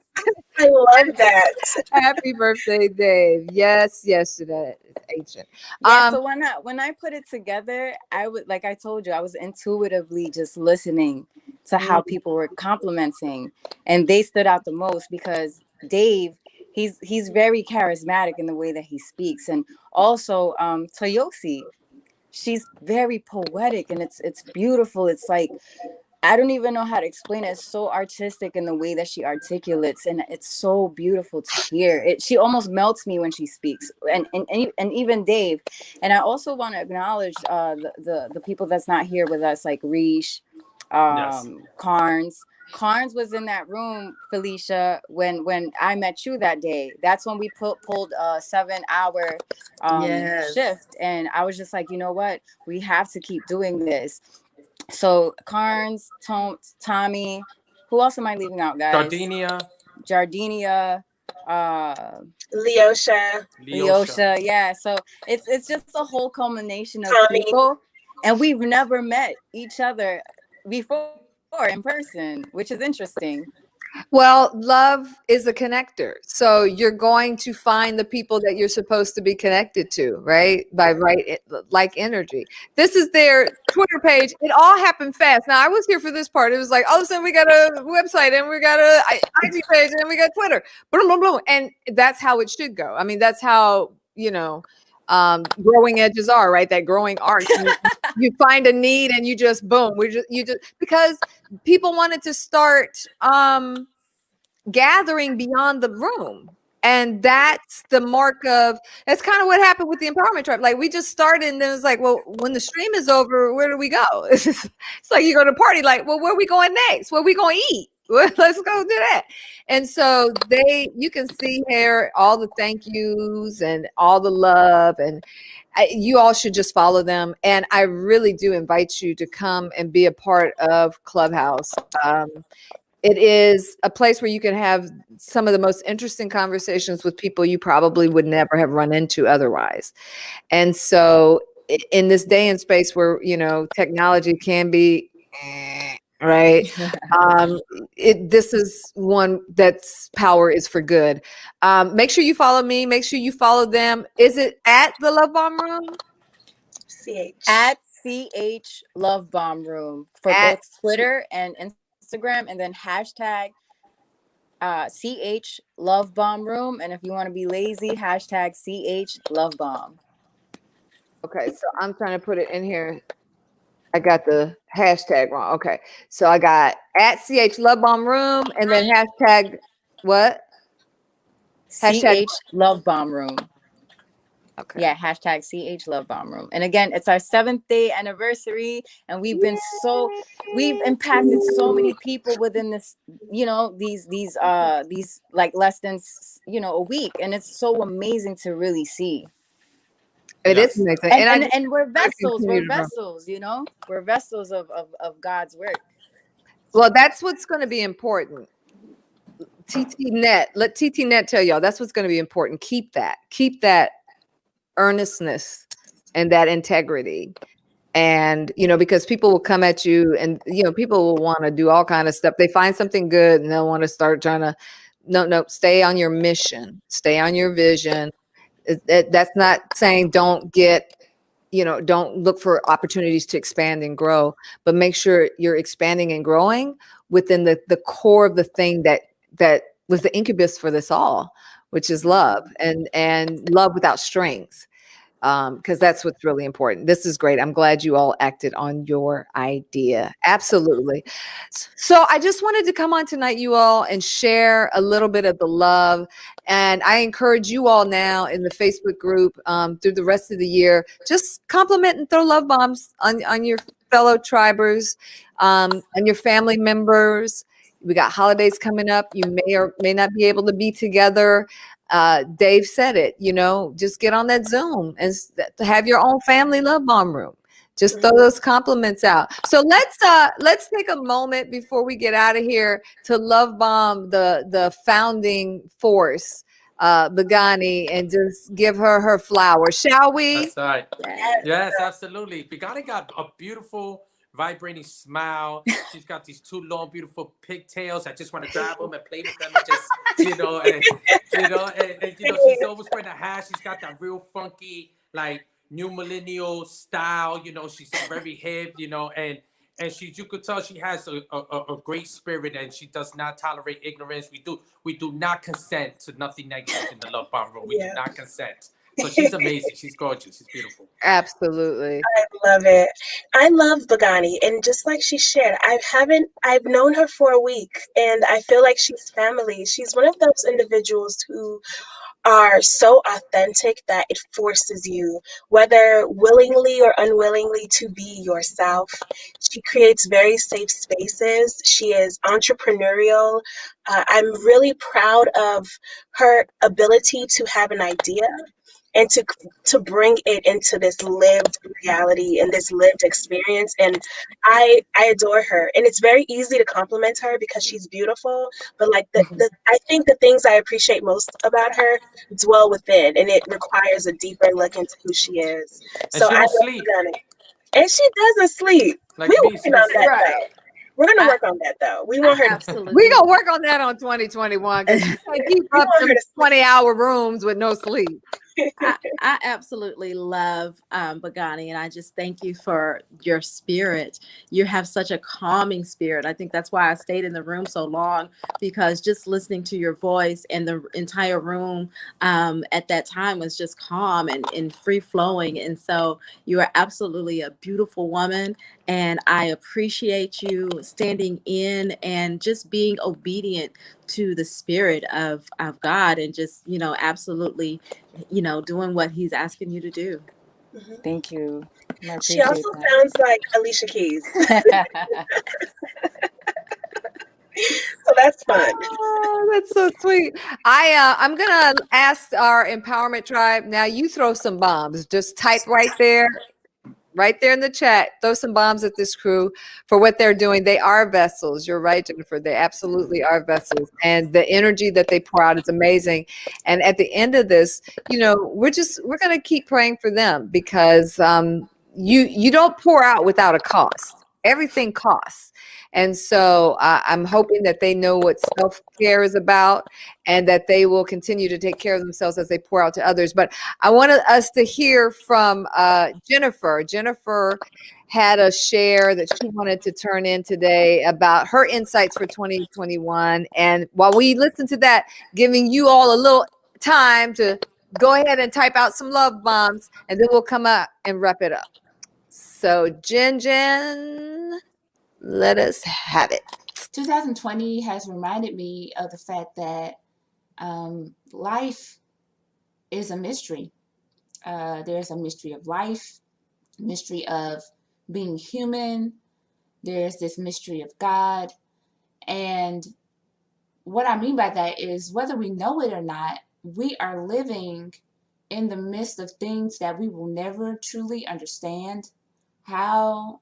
I love that. Happy birthday, Dave. Yes, that is ancient. Yeah, so when I put it together, I would, like I told you, I was intuitively just listening to how people were complimenting, and they stood out the most because Dave, he's very charismatic in the way that he speaks, and also Toyosi, she's very poetic, and it's beautiful. It's like, I don't even know how to explain it. It's so artistic in the way that she articulates, and it's so beautiful to hear. She almost melts me when she speaks, and even Dave. And I also want to acknowledge the people that's not here with us, like Rish, Carnes. Carnes was in that room, Felicia, when I met you that day. That's when we pulled a 7-hour shift, and I was just like, you know what, we have to keep doing this. So Carnes, Tommy. Who else am I leaving out, guys? Jardenia, Leosha, yeah. So it's just a whole culmination of Tommy. people, and we've never met each other before in person, which is interesting. Well, love is a connector. So you're going to find the people that you're supposed to be connected to, right? By like energy. This is their Twitter page. It all happened fast. Now, I was here for this part. It was like all of a sudden we got a website and we got a IG page and we got Twitter. Boom, boom, boom. And that's how it should go. I mean, that's how, growing edges are, right? That growing arc. You find a need and you just boom. You just because people wanted to start gathering beyond the room. And that's the mark of that's kind of what happened with the empowerment tribe. Like we just started and then it's like, well, when the stream is over, where do we go? It's like you go to a party, like, well, where are we going next? Where are we going to eat? Well, let's go do that. And so you can see here all the thank yous and all the love, and you all should just follow them. And I really do invite you to come and be a part of Clubhouse. It is a place where you can have some of the most interesting conversations with people you probably would never have run into otherwise. And so in this day and space where, technology can be, right? This is one that's power is for good. Make sure you follow me. Make sure you follow them. Is it at the Love Bomb Room? At CH Love Bomb Room for both Twitter and Instagram, and then hashtag CH Love Bomb Room. And if you want to be lazy, hashtag CH Love Bomb. Okay, so I'm trying to put it in here. I got the hashtag wrong. Okay, so I got at CH Love Bomb Room and then hashtag what? Hashtag CH Love Bomb Room. Okay. Yeah, hashtag CH Love Bomb Room. And again, it's our 7th day anniversary, and we've impacted so many people within this, these like less than a week, and it's so amazing to really see. It is amazing. And we're vessels, we're vessels of God's work. Well, that's what's going to be important. TT Net, let TT Net tell y'all that's what's going to be important. Keep that earnestness and that integrity. And, because people will come at you and, people will want to do all kind of stuff. They find something good and they'll want to start trying to, no, stay on your mission, stay on your vision. That's not saying don't look for opportunities to expand and grow, but make sure you're expanding and growing within the core of the thing that was the incubus for this all, which is love and love without strings. Because that's what's really important. This is great. I'm glad you all acted on your idea. Absolutely. So I just wanted to come on tonight, you all, and share a little bit of the love. And I encourage you all now in the Facebook group through the rest of the year, just compliment and throw love bombs on your fellow tribers, and your family members. We got holidays coming up. You may or may not be able to be together. Dave said it, just get on that Zoom and have your own family love bomb room. Just throw those compliments out. So let's take a moment before we get out of here to love bomb the founding force, Begani, and just give her flowers, shall we? That's right. Yes, absolutely. Begani got a beautiful vibrating smile. She's got these 2 long, beautiful pigtails. I just want to grab them and play with them and just, and she's always wearing a hat. She's got that real funky, like new millennial style. She's very hip. And you could tell she has a great spirit, and she does not tolerate ignorance. We do not consent to nothing negative in the Love Bomb Room. We do not consent. So she's amazing. She's gorgeous. She's beautiful. Absolutely. I love it. I love Begani, and just like she shared, I've known her for a week, and I feel like she's family. She's one of those individuals who are so authentic that it forces you, whether willingly or unwillingly, to be yourself. She creates very safe spaces. She is entrepreneurial. I'm really proud of her ability to have an idea and to bring it into this lived reality and this lived experience. And I adore her, and it's very easy to compliment her because she's beautiful. But like the I think the things I appreciate most about her dwell within, and it requires a deeper look into who she is. And So she I don't love sleep Ghana. And she doesn't sleep. like We're me. She working don't on that sleep. Right. though. We're gonna I, work on that though. We I want her to absolutely. We gonna work on that on 2021 because you can't keep we up want her them to sleep. 20-hour rooms with no sleep. I absolutely love Bagani, and I just thank you for your spirit. You have such a calming spirit. I think that's why I stayed in the room so long, because just listening to your voice and the entire room at that time was just calm and free flowing. And so you are absolutely a beautiful woman, and I appreciate you standing in and just being obedient to the spirit of God, and just, absolutely, doing what he's asking you to do. Mhm. Thank you. I She appreciate also sounds like Alicia Keys, that. so that's fun. Oh, that's so sweet. I'm gonna ask our empowerment tribe. Now you throw some bombs. Just type right there in the chat. Throw some bombs at this crew for what they're doing. They are vessels. You're right, Jennifer. They absolutely are vessels, and the energy that they pour out is amazing. And at the end of this, we're gonna keep praying for them, because you don't pour out without a cost. Everything costs. And so I'm hoping that they know what self-care is about, and that they will continue to take care of themselves as they pour out to others. But I wanted us to hear from Jennifer. Jennifer had a share that she wanted to turn in today about her insights for 2021. And while we listen to that, giving you all a little time to go ahead and type out some love bombs, and then we'll come up and wrap it up. So Jen, let us have it. 2020 has reminded me of the fact that life is a mystery. There's a mystery of life, mystery of being human. There's this mystery of God. And what I mean by that is, whether we know it or not, we are living in the midst of things that we will never truly understand how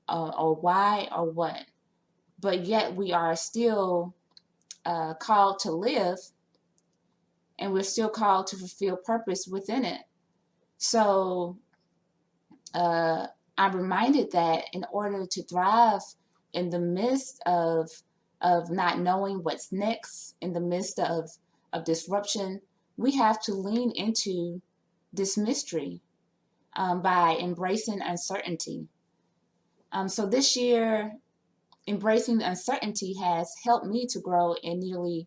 or why or what. But yet we are still called to live, and we're still called to fulfill purpose within it. So I'm reminded that in order to thrive in the midst of not knowing what's next, in the midst of disruption, we have to lean into this mystery by embracing uncertainty. So this year, embracing uncertainty has helped me to grow in nearly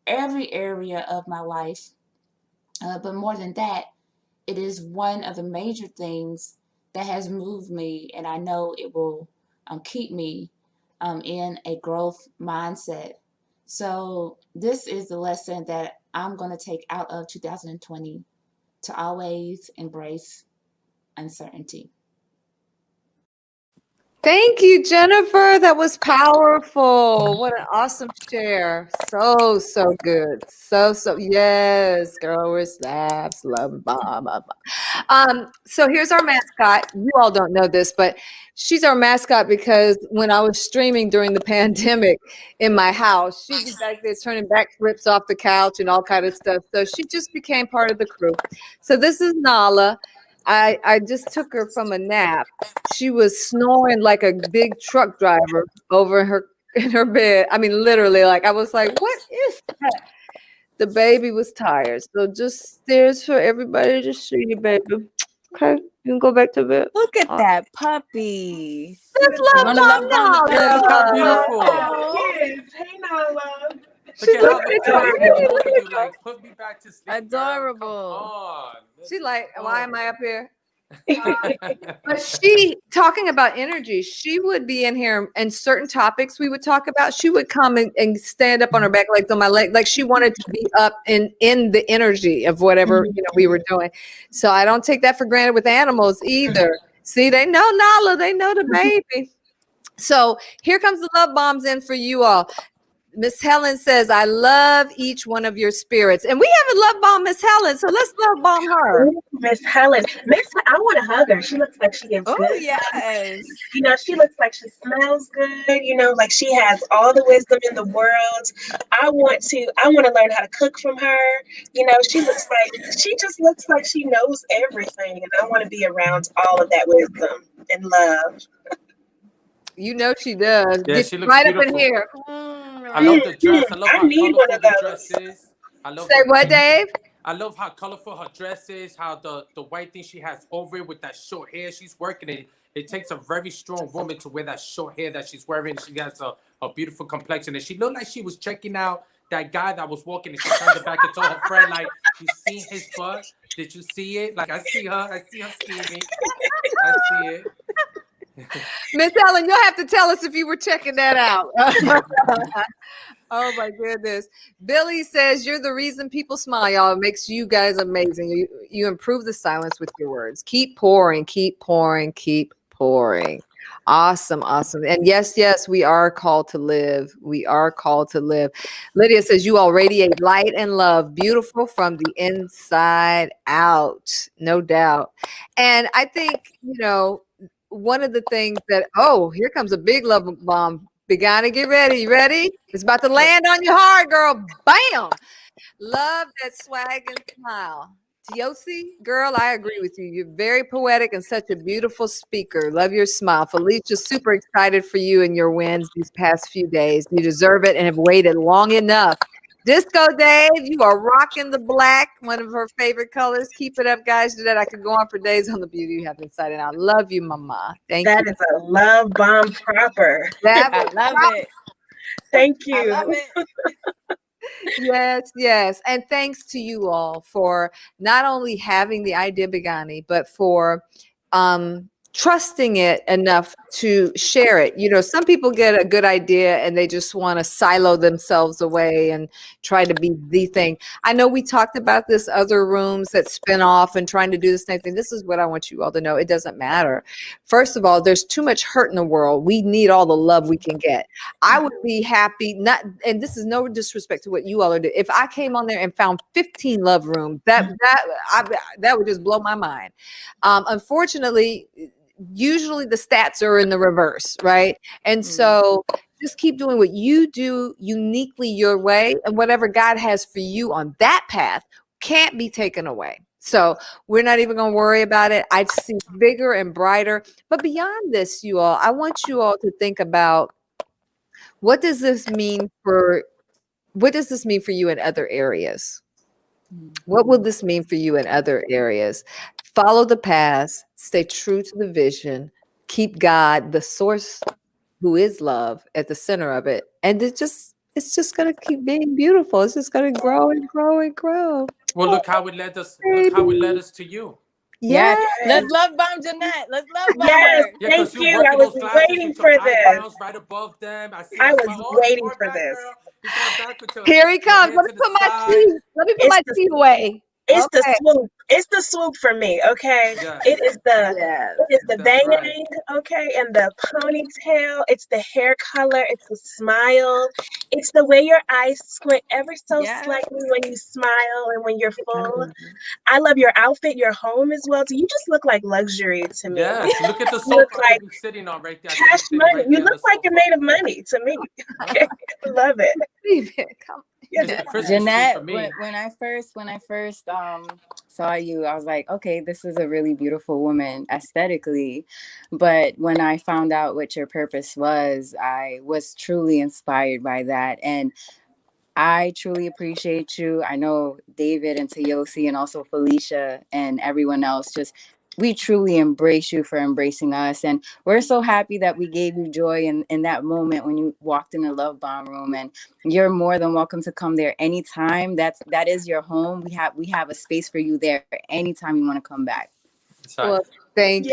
every area of my life. But more than that, it is one of the major things that has moved me, and I know it will keep me in a growth mindset. So this is the lesson that I'm going to take out of 2020, to always embrace uncertainty. Thank you, Jennifer. That was powerful. What an awesome share. So good. So yes, girl, we're snaps, love bomb. So here's our mascot. You all don't know this, but she's our mascot because when I was streaming during the pandemic in my house, she'd be back there turning backflips off the couch and all kind of stuff. So she just became part of the crew. So this is Nala. I just took her from a nap. She was snoring like a big truck driver over in her bed. I mean, literally, like I was like, what is that? The baby was tired. So just there's for everybody to see, baby. Okay, you can go back to bed. Look at that puppy. Let's You love want to love bomb the Yeah, puppy? look how Nala. beautiful. Yes. Hey, Nala. She Look at how looked the at purr you. be holding you like, put me back to sleep, girl. Come Adorable. on. She like, why am I up here? I? But she, talking about energy, she would be in here and certain topics we would talk about. She would come and stand up on her back legs on my leg, like she wanted to be up in the energy of whatever we were doing. So I don't take that for granted with animals either. See, they know Nala, they know the baby. So here comes the love bombs in for you all. Miss Helen says, I love each one of your spirits. And we haven't love bombed Miss Helen, so let's love bomb her. Ooh, Miss Helen. I want to hug her. She looks like she gives Oh, good. yes. You know, she looks like she smells good. You know, like she has all the wisdom in the world. I want to learn how to cook from her. You know, she just looks like she knows everything, and I want to be around all of that wisdom and love. You know she does. Yeah, Get she looks right beautiful. up in here. I love the dress. I love I how need one colorful of the those. dress is. I love Say what, Dave? I love how colorful her dress is, how the white thing she has over it with that short hair she's working it. It takes a very strong woman to wear that short hair that she's wearing. She has a beautiful complexion. And she looked like she was checking out that guy that was walking, and she turned it back and told her friend, like, you seen his butt? Did you see it? Like, I see her scheming. I see it. Miss Helen, you'll have to tell us if you were checking that out. Oh my goodness. Billy says, you're the reason people smile, y'all. It makes you guys amazing. You improve the silence with your words. Keep pouring, keep pouring, keep pouring. Awesome, awesome. And yes, we are called to live. We are called to live. Lydia says, you all radiate light and love, beautiful from the inside out, no doubt. And I think, one of the things that, here comes a big love bomb. Begani, get ready. You ready? It's about to land on your heart, girl. Bam! Love that swag and smile. Tiosi, girl, I agree with you. You're very poetic and such a beautiful speaker. Love your smile. Felicia's super excited for you and your wins these past few days. You deserve it and have waited long enough. Disco Dave, you are rocking the black, one of her favorite colors. Keep it up, guys. Do that. I could go on for days on the beauty you have inside and out. Love you, mama. Thank you. That is a love bomb proper. I love it. Thank you. I love it. Yes. And thanks to you all for not only having the idea, Begani, but for trusting it enough to share it. Some people get a good idea and they just want to silo themselves away and try to be the thing. I know we talked about this, other rooms that spin off and trying to do the same thing. This is what I want you all to know. It doesn't matter. First of all, there's too much hurt in the world. We need all the love we can get. I would be happy, and this is no disrespect to what you all are doing. If I came on there and found 15 love rooms, that would just blow my mind. Unfortunately, usually the stats are in the reverse, right? And so just keep doing what you do uniquely your way, and whatever God has for you on that path can't be taken away. So we're not even going to worry about it. I see bigger and brighter. But beyond this, you all, I want you all to think about, what does this mean for you in other areas? What will this mean for you in other areas? Follow the path, stay true to the vision, keep God, the source who is love, at the center of it. And it's just going to keep being beautiful. It's just going to grow and grow and grow. Well, look how it led us. Look how it led us to you. Yes. Let's love bomb Jeanette. Let's love bomb Yes, her. Yeah, thank you you. working I was those glasses waiting with for your this. eyebrows right above them. I was waiting for this. Here he comes. Let me put my tea away. It's the Okay. swoop. It's the swoop for me. Okay. Yes. It is the That's bang, right. okay, and the ponytail. It's the hair color. It's the smile. It's the way your eyes squint ever so slightly when you smile and when you're full. I love your outfit, your home as well. So you just look like luxury to me. Yes. Look at the sofa look like you're sitting on right there. cash money. You look like you're made of money to me. Okay. I love it. Jeanette, when I first saw you, I was like, okay, this is a really beautiful woman aesthetically. But when I found out what your purpose was, I was truly inspired by that. And I truly appreciate you. I know David and Tiosi and also Felicia and everyone else, we truly embrace you for embracing us. And we're so happy that we gave you joy in that moment when you walked in the Love Bomb room. And you're more than welcome to come there anytime. That is your home. We have a space for you there anytime you want to come back. Well, thank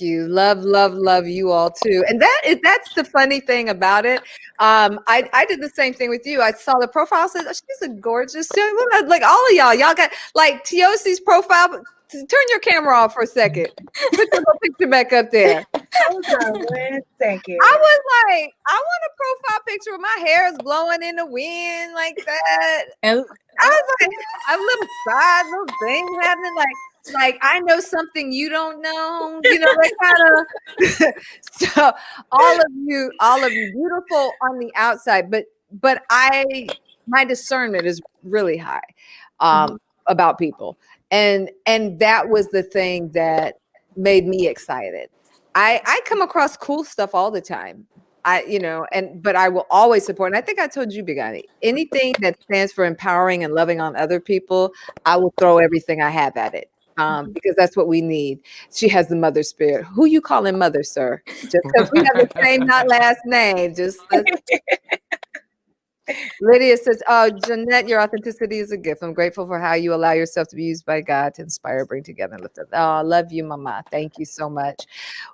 you. Love you all too. And that's the funny thing about it. I did the same thing with you. I saw the profile, said, oh, she's a gorgeous, like all of y'all got like Tiosi's profile. turn your camera off for a second. Put your little picture back up there. Hold on 1 second. I was like, I want a profile picture where my hair is blowing in the wind like that. And I was like, a little side little thing happening, like I know something you don't know, that kind of. So all of you beautiful on the outside, but my discernment is really high about people, and that was the thing that made me excited. I come across cool stuff all the time. But I will always support. And I think I told you, Bigani, anything that stands for empowering and loving on other people, I will throw everything I have at it. Because that's what we need. She has the mother spirit. Who you calling mother, sir? Just because we have the same, not last name. Lydia says, "Oh, Jeanette, your authenticity is a gift. I'm grateful for how you allow yourself to be used by God to inspire, bring together, and lift up." Oh, I love you, Mama. Thank you so much.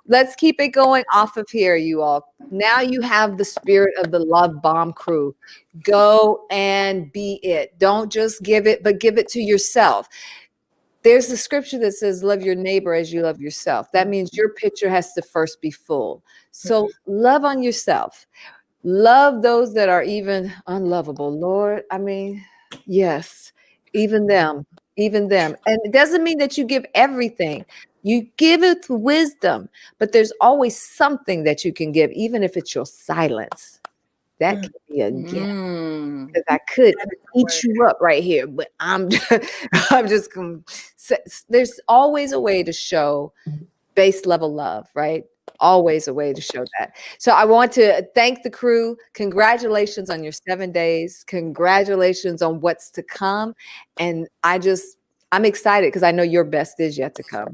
Let's keep it going off of here, you all. Now you have the spirit of the Love Bomb crew. Go and be it. Don't just give it, but give it to yourself. There's a scripture that says, love your neighbor as you love yourself. That means your pitcher has to first be full. So love on yourself. Love those that are even unlovable. Lord, I mean, yes, even them. And it doesn't mean that you give everything. You give it wisdom, but there's always something that you can give, even if it's your silence. That can be a gift. Because I could eat you up right here, but I'm just going to. There's always a way to show base level love, right? Always a way to show that. So I want to thank the crew. Congratulations on your 7 days. Congratulations on what's to come. And I'm excited because I know your best is yet to come.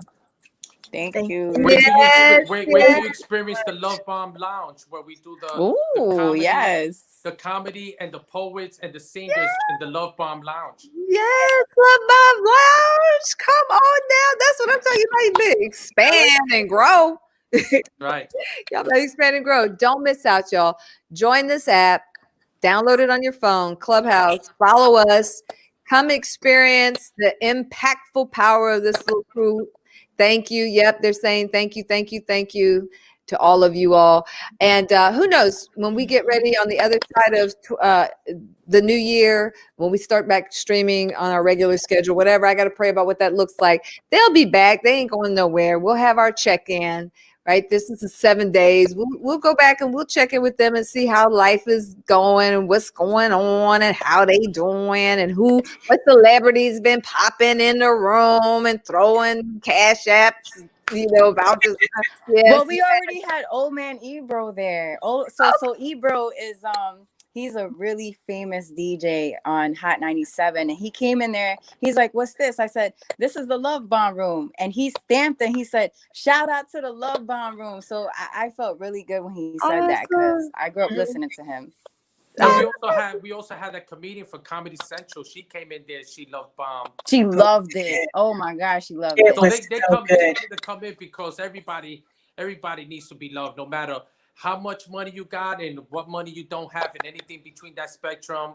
Thank you. Wait till you experience the Love Bomb Lounge where we do the comedy and the poets and the singers in the Love Bomb Lounge. Yes, Love Bomb Lounge. Come on now. That's what I'm talking about. You expand and grow. Right. Y'all better expand and grow. Don't miss out, y'all. Join this app. Download it on your phone. Clubhouse. Follow us. Come experience the impactful power of this little crew. Thank you. Yep, they're saying thank you to all of you all. And who knows, when we get ready on the other side of the new year, when we start back streaming on our regular schedule, whatever, I got to pray about what that looks like. They'll be back. They ain't going nowhere. We'll have our check-in. Right, this is the 7 days. We'll go back and we'll check in with them and see how life is going and what's going on and how they doing and what celebrities been popping in the room and throwing cash apps, vouchers. Yes, well, we already had old man Ebro there. So Ebro is he's a really famous DJ on Hot 97. And he came in there. He's like, what's this? I said, this is the Love Bomb Room. And he stamped and he said, shout out to the Love Bomb Room. So I felt really good when he said that because I grew up listening to him. And we also had a comedian for Comedy Central. She came in there. She loved Bomb. She loved it. Oh my gosh, she loved it. So they wanted to come in because everybody needs to be loved, no matter how much money you got and what money you don't have and anything between that spectrum.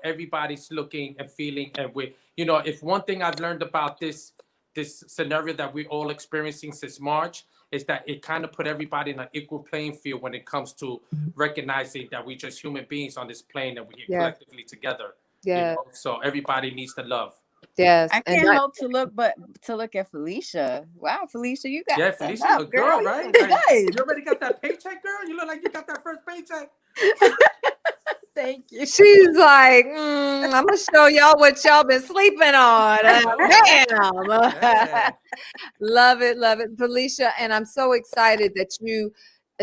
Everybody's looking and feeling, and if one thing I've learned about this scenario that we're all experiencing since March is that it kind of put everybody in an equal playing field when it comes to recognizing that we're just human beings on this plane and we're here collectively together. Yeah. So everybody needs to love. Yes. I can't help to look at Felicia. Wow, Felicia, you got Felicia, a girl, right? You already got that paycheck, girl. You look like you got that first paycheck. Thank you. She's like, I'm gonna show y'all what y'all been sleeping on. Damn. Love it, Felicia. And I'm so excited that you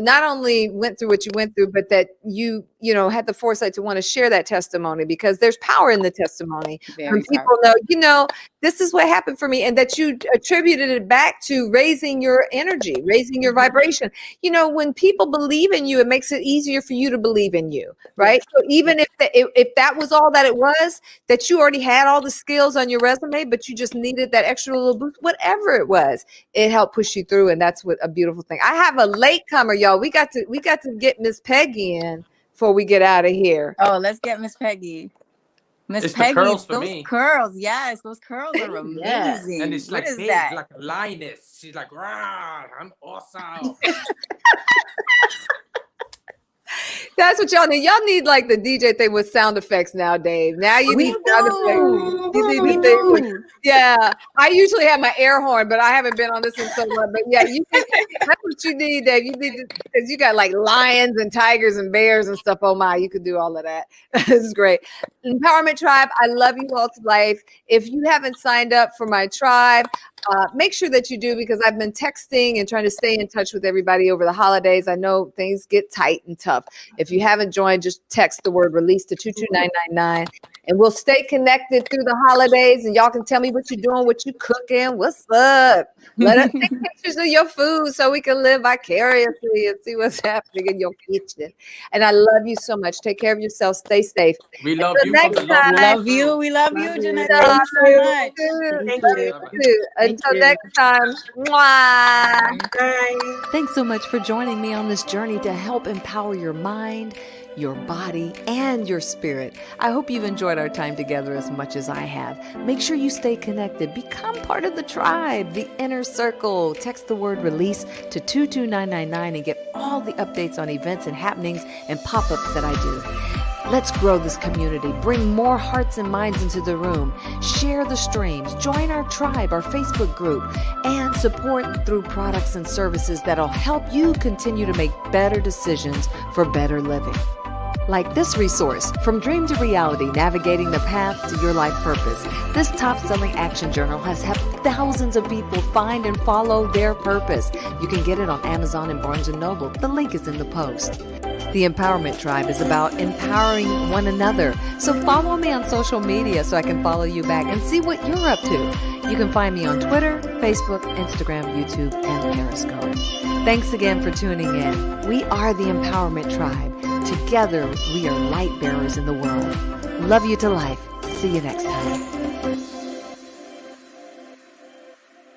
not only went through what you went through, but that you had the foresight to want to share that testimony, because there's power in the testimony. When people know, this is what happened for me, and that you attributed it back to raising your energy, raising your vibration. When people believe in you, it makes it easier for you to believe in you, right? So even if that was all that it was, that you already had all the skills on your resume, but you just needed that extra little boost, whatever it was, it helped push you through, and that's what a beautiful thing. I have a latecomer, y'all. We got to get Miss Peggy in before we get out of here. Oh, let's get Miss Peggy. Miss It's the Peggy, curls for those me. curls, yes, those curls are Yes. amazing. And it's What like is big, that? like a lioness. She's like, rah, I'm awesome. That's what y'all need. Y'all need like the DJ thing with sound effects now, Dave. Now you We need sound effects. You need We the thing with, do. yeah. I usually have my air horn, but I haven't been on this one so long. But yeah, that's what you need, Dave. You need to, because you got like lions and tigers and bears and stuff. Oh my, you could do all of that. This is great. Empowerment Tribe, I love you all to life. If you haven't signed up for my tribe, make sure that you do, because I've been texting and trying to stay in touch with everybody over the holidays. I know things get tight and tough. If you haven't joined, just text the word release to 22999, and we'll stay connected through the holidays. And y'all can tell me what you're doing, what you cooking, what's up. Let us take pictures of your food so we can live vicariously and see what's happening in your kitchen. And I love you so much. Take care of yourself. Stay safe. We love Until you from next the love time. line Love crew. you. We love Love you, you. Jeanette. Love Thank you so much. Thank Love you. you too. Until you. next time. Mwah. Bye. Thanks so much for joining me on this journey to help empower your mind, your body, and your spirit. I hope you've enjoyed our time together as much as I have. Make sure you stay connected. Become part of the tribe, the inner circle. Text the word release to 22999 and get all the updates on events and happenings and pop-ups that I do. Let's grow this community. Bring more hearts and minds into the room. Share the streams. Join our tribe, our Facebook group, and support through products and services that'll help you continue to make better decisions for better living. Like this resource, From Dream to Reality, Navigating the Path to Your Life Purpose. This top-selling action journal has helped thousands of people find and follow their purpose. You can get it on Amazon and Barnes & Noble. The link is in the post. The Empowerment Tribe is about empowering one another. So follow me on social media so I can follow you back and see what you're up to. You can find me on Twitter, Facebook, Instagram, YouTube, and Periscope. Thanks again for tuning in. We are the Empowerment Tribe. Together, we are light bearers in the world. Love you to life. See you next time.